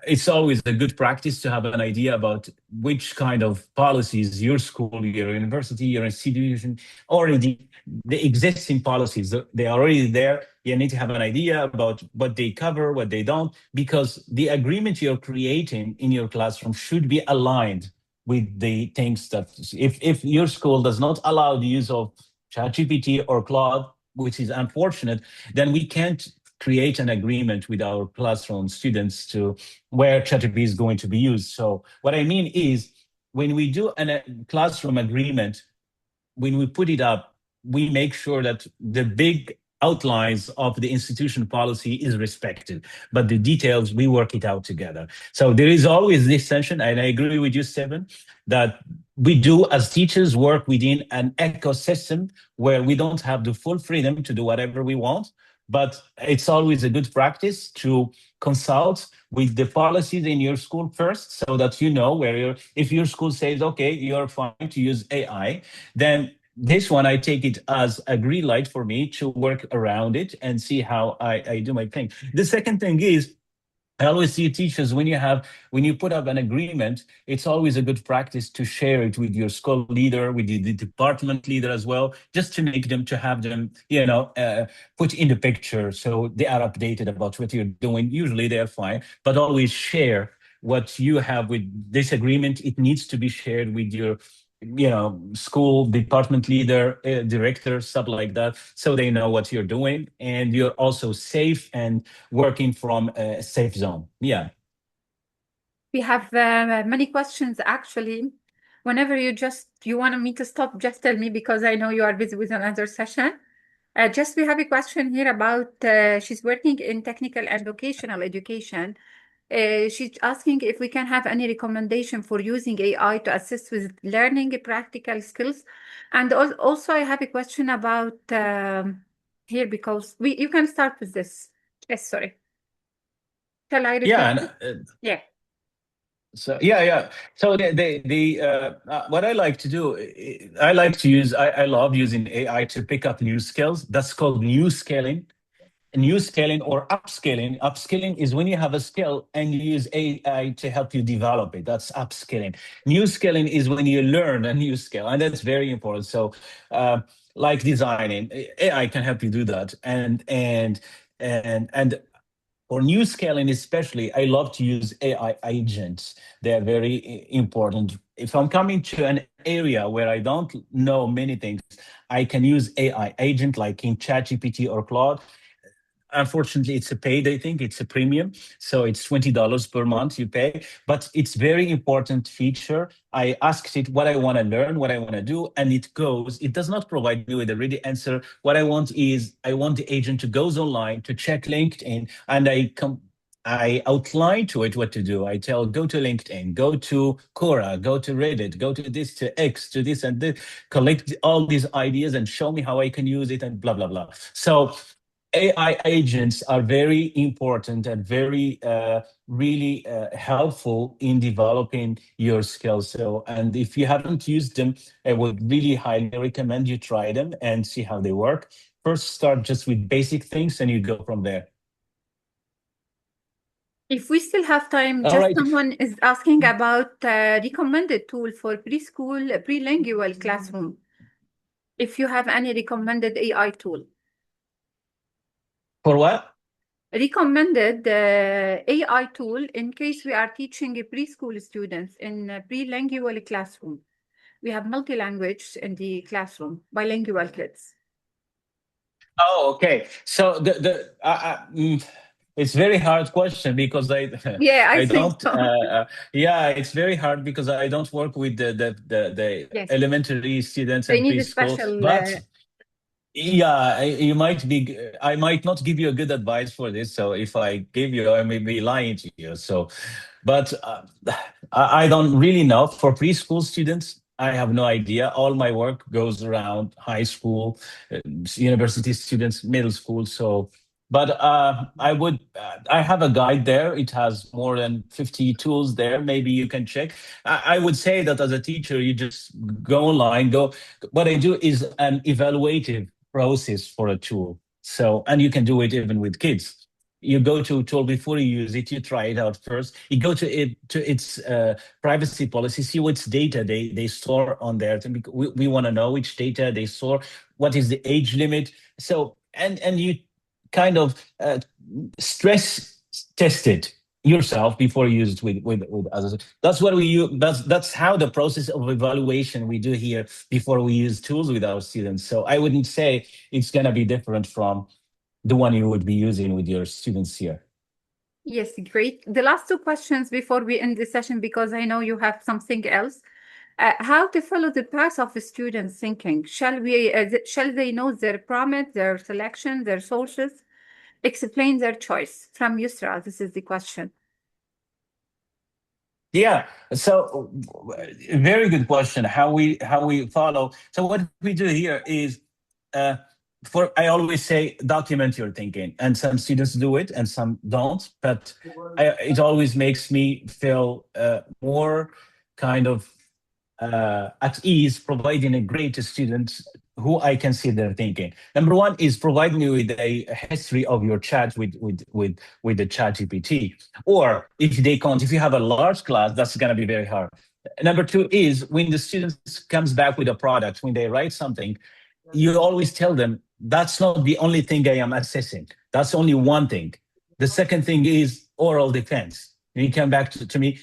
It's always a good practice to have an idea about which kind of policies your school, your university, your institution already, the existing policies, they are already there. You need to have an idea about what they cover, what they don't, because the agreement you're creating in your classroom should be aligned with the things that, if your school does not allow the use of ChatGPT or Claude, which is unfortunate, then we can't create an agreement with our classroom students to where ChatGPT is going to be used. So what I mean is, when we do a classroom agreement, when we put it up, we make sure that the big outlines of the institution policy is respected, but the details, we work it out together. So there is always this tension, and I agree with you, Stephen, that we do as teachers work within an ecosystem where we don't have the full freedom to do whatever we want, but it's always a good practice to consult with the policies in your school first, so that you know where you're, if your school says, okay, you're fine to use AI, then this one, I take it as a green light for me to work around it and see how I do my thing. The second thing is, I always see teachers, when you put up an agreement, it's always a good practice to share it with your school leader, with the department leader as well, just to make them, to have them, put in the picture so they are updated about what you're doing. Usually they're fine, but always share what you have with this agreement. It needs to be shared with your school department leader, director, stuff like that, so they know what you're doing, and you're also safe and working from a safe zone. Yeah. We have many questions actually. Whenever you want me to stop, just tell me, because I know you are busy with another session. We have a question here about she's working in technical and vocational education. She's asking if we can have any recommendation for using AI to assist with learning practical skills. And also I have a question about here, because you can start with this. Yes, sorry. Shall I repeat? Yeah. Yeah. So yeah. So what I like to do, I love using AI to pick up new skills. That's called new scaling. New scaling or upscaling. Upskilling is when you have a skill and you use AI to help you develop it. That's upskilling. New scaling is when you learn a new skill, and that's very important. So, like designing, AI can help you do that. And for new scaling especially, I love to use AI agents. They're very important. If I'm coming to an area where I don't know many things, I can use AI agent like in ChatGPT or Claude. Unfortunately, it's a paid, I think it's a premium. So it's $20 per month you pay, but it's very important feature. I asked it what I want to learn, what I want to do, and it does not provide me with a ready answer. What I want the agent to goes online to check LinkedIn, and I outline to it what to do. I tell, go to LinkedIn, go to Quora, go to Reddit, go to this, to X, to this and this, collect all these ideas and show me how I can use it and blah, blah, blah. So AI agents are very important and very really helpful in developing your skills. So, and if you haven't used them, I would really highly recommend you try them and see how they work. First, start just with basic things and you go from there. If we still have time, All right. someone is asking about recommended tool for preschool, prelingual classroom. If you have any recommended AI tool. For what? Recommended AI tool in case we are teaching preschool students in prelingual classroom. We have multi-language in the classroom, bilingual kids. Oh, okay. So it's very hard question because Yeah, I I think don't so. yeah, it's very hard because I don't work with the Yes, elementary students they and need a preschool. special. But yeah, you might be. I might not give you a good advice for this. So if I give you, I may be lying to you. So, but I don't really know. For preschool students, I have no idea. All my work goes around high school, university students, middle school. So, but I would. I have a guide there. It has more than 50 tools there. Maybe you can check. I would say that as a teacher, you just go online. Go. What I do is an evaluative process for a tool. So, and you can do it even with kids. You go to a tool before you use it. You try it out first. You go to it to its privacy policy. See which data they store on there. We want to know which data they store. What is the age limit? So and you kind of stress test it yourself before you use it with others. That's what we use. That's how the process of evaluation we do here before we use tools with our students. So I wouldn't say it's going to be different from the one you would be using with your students here. Yes, great. The last two questions before we end the session, because I know you have something else. How to follow the path of a student thinking? Shall they know their prompt, their selection, their sources? Explain their choice. From Yusra, this is the question. Yeah, so very good question. How we follow. So what we do here is, uh, for I always say document your thinking, and some students do it and some don't. But it always makes me feel more kind of at ease, providing a great student who I can see their thinking. Number one is providing you with a history of your chat with the chat GPT. Or if they can't, if you have a large class, that's going to be very hard. Number two is when the students comes back with a product, when they write something, you always tell them that's not the only thing I am assessing. That's only one thing. The second thing is oral defense. When you come back to me,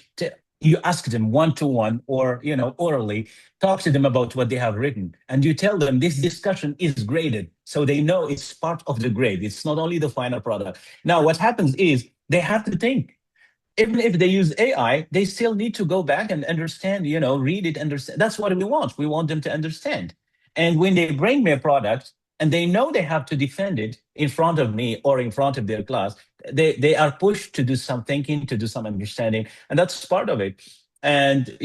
you ask them one-to-one or orally, talk to them about what they have written, and you tell them this discussion is graded, so they know it's part of the grade. It's not only the final product. Now, what happens is they have to think. Even if they use AI, they still need to go back and understand, read it, understand. That's what we want. We want them to understand. And when they bring me a product and they know they have to defend it in front of me or in front of their class, they are pushed to do some thinking, to do some understanding, and that's part of it. And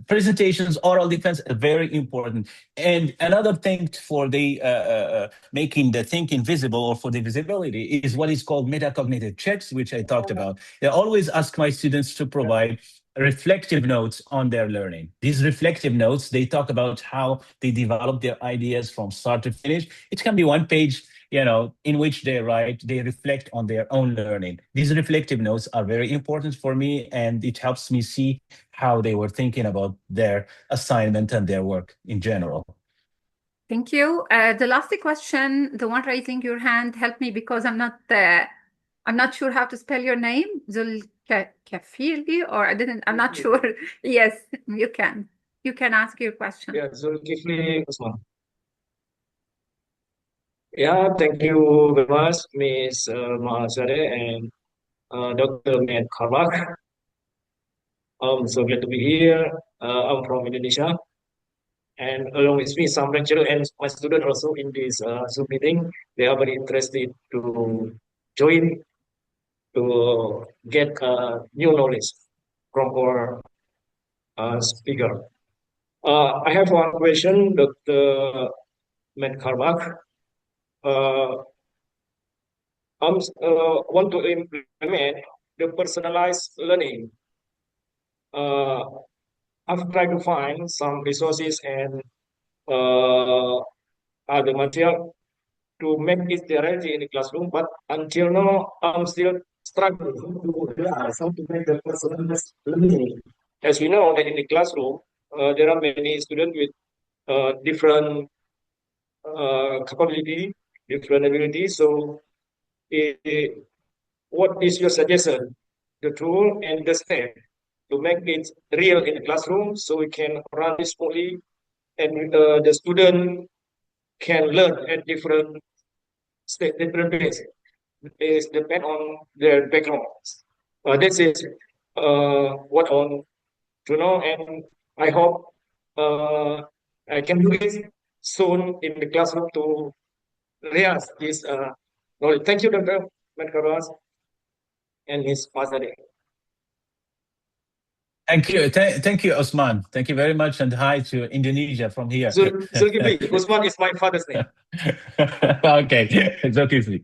presentations, oral defense are very important. And another thing for the making the thinking visible, or for the visibility, is what is called metacognitive checks, which I talked about. I always ask my students to provide reflective notes on their learning. These reflective notes, they talk about how they develop their ideas from start to finish. It can be one page, in which they reflect on their own learning. These reflective notes are very important for me, and it helps me see how they were thinking about their assignment and their work in general. Thank you. The last question, the one raising your hand, help me because I'm not sure how to spell your name. Zulkifli, or I'm not sure. Yes, you can. You can ask your question. Yeah, Zulkifli Usman. Yeah, thank you very much, Ms. Maha Shhadeh and Dr. Med Kharbach. I'm so glad to be here. I'm from Indonesia, and along with me, some lecturer and my student also in this Zoom meeting. They are very interested to join to get new knowledge from our speaker. I have one question, Dr. Med Kharbach. I want to implement the personalized learning. Uh, I've tried to find some resources and uh, other material to make it reality in the classroom, but until now, I'm still struggling to realize how to make the personalized learning. As we know that in the classroom, there are many students with different capability, different abilities. So, what is your suggestion, the tool and the step to make it real in the classroom so we can run it smoothly and the student can learn at different different place. It depends on their background. This is what I want to know, and I hope I can do it soon in the classroom to realize this knowledge. Thank you, Dr. Medkaras and his father. Thank you. Thank you, Osman. Thank you very much. And hi to Indonesia from here. Zulkifli. Usman is my father's name. Okay, Zulkifli.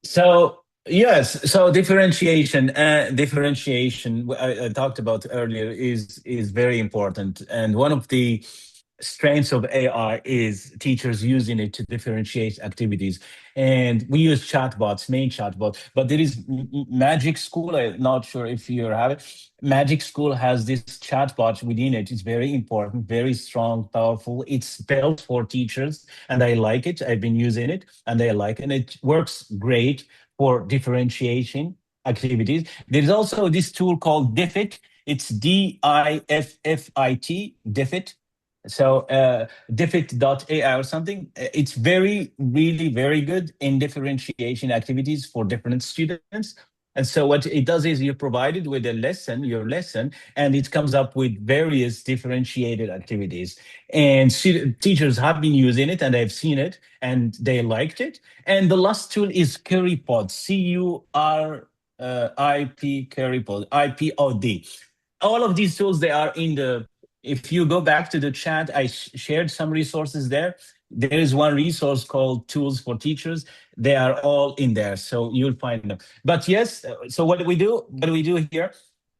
So yes, so differentiation I talked about earlier is very important, and one of the strengths of AI is teachers using it to differentiate activities. And we use chatbots, main chatbot, but there is Magic School. I'm not sure if you have it. Magic School has this chatbot within it. It's very important, very strong, powerful. It's built for teachers, and I like it. I've been using it, and I like it. And it works great for differentiation activities. There's also this tool called Diffit. It's DIFFIT, Diffit. So diffit.ai or something. It's really very good in differentiation activities for different students. And so what it does is you provide it with your lesson, and it comes up with various differentiated activities. And teachers have been using it, and I've seen it, and they liked it. And the last tool is CurryPod, CURIP, CurryPod, IPOD. All of these tools, they are in the, if you go back to the chat, I shared some resources there. There is one resource called Tools for Teachers. They are all in there, so you'll find them. But yes, so what do we do? What do we do here?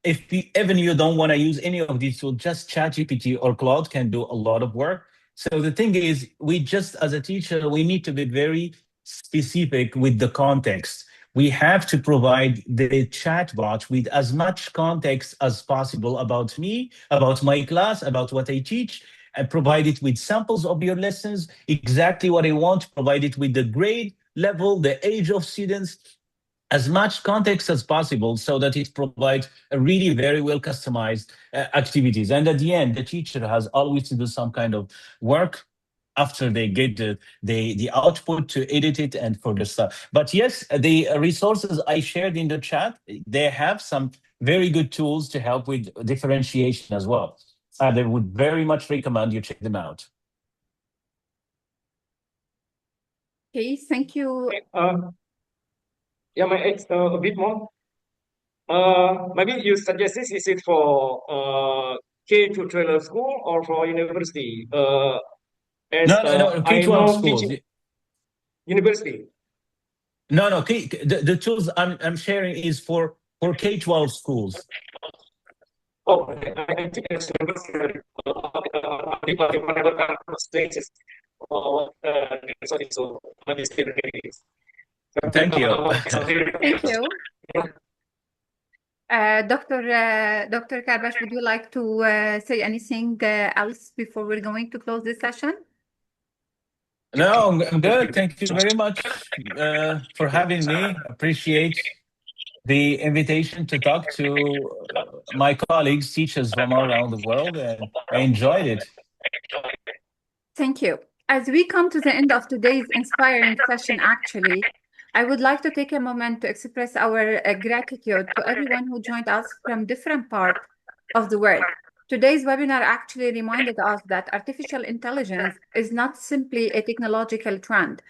If even you don't want to use any of these tools, just ChatGPT or Claude can do a lot of work. So the thing is, we just, as a teacher, we need to be very specific with the context. We have to provide the chatbot with as much context as possible about me, about my class, about what I teach, and provide it with samples of your lessons, exactly what I want, provide it with the grade level, the age of students, as much context as possible, so that it provides a really very well customized activities. And at the end, the teacher has always to do some kind of work after they get the output to edit it and for the stuff. But yes, the resources I shared in the chat, they have some very good tools to help with differentiation as well. I would very much recommend you check them out. Okay, thank you. Yeah, my a bit more. Maybe you suggest this, is it for K to 12 school or for university? No, I K-12 know schools. teaching university. No, the tools I'm sharing is for K-12 schools. Oh, I think it's university. Thank you. Thank you. Dr. Kharbach, would you like to say anything else before we're going to close this session? No, I'm good. Thank you very much for having me. Appreciate the invitation to talk to my colleagues, teachers from all around the world, and I enjoyed it. Thank you. As we come to the end of today's inspiring session, actually, I would like to take a moment to express our gratitude to everyone who joined us from different parts of the world. Today's webinar actually reminded us that artificial intelligence is not simply a technological trend.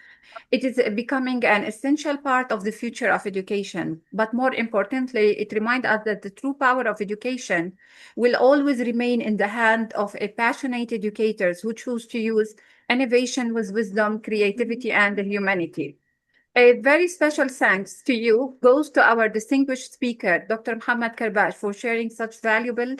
It is becoming an essential part of the future of education. But more importantly, it reminds us that the true power of education will always remain in the hand of a passionate educators who choose to use innovation with wisdom, creativity, and humanity. A very special thanks to you goes to our distinguished speaker, Dr. Mohammed Kharbach, for sharing such valuable,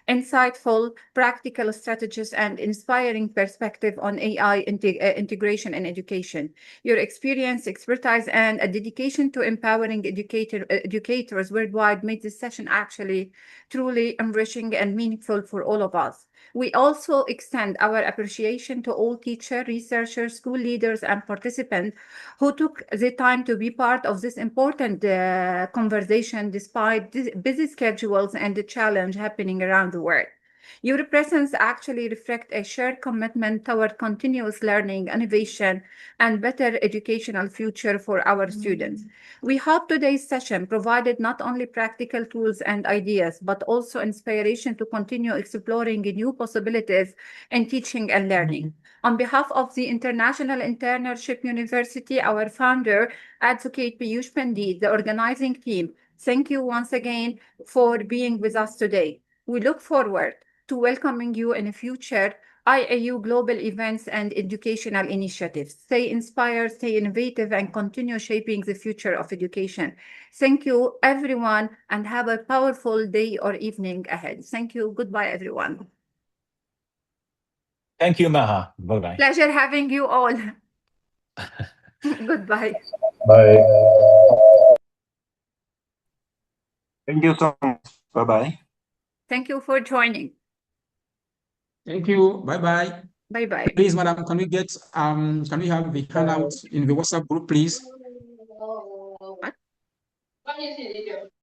insightful, practical strategies and inspiring perspective on AI integration in education. Your experience, expertise, and a dedication to empowering educators worldwide made this session actually truly enriching and meaningful for all of us. We also extend our appreciation to all teachers, researchers, school leaders, and participants who took the time to be part of this important conversation despite busy schedules and the challenge happening around the world. Your presence actually reflects a shared commitment toward continuous learning, innovation, and better educational future for our students. We hope today's session provided not only practical tools and ideas, but also inspiration to continue exploring new possibilities in teaching and learning. On behalf of the International Internship University, our founder, Advocate Piyush Pandit, the organizing team, thank you once again for being with us today. We look forward to welcoming you in future IAU global events and educational initiatives. Stay inspired, stay innovative, and continue shaping the future of education. Thank you, everyone, and have a powerful day or evening ahead. Thank you. Goodbye, everyone. Thank you, Maha. Bye-bye. Pleasure having you all. Goodbye. Bye. Thank you so much. Bye-bye. Thank you for joining. Thank you. Bye-bye. Bye-bye. Please, madam, can we have the handout in the WhatsApp group, please? What?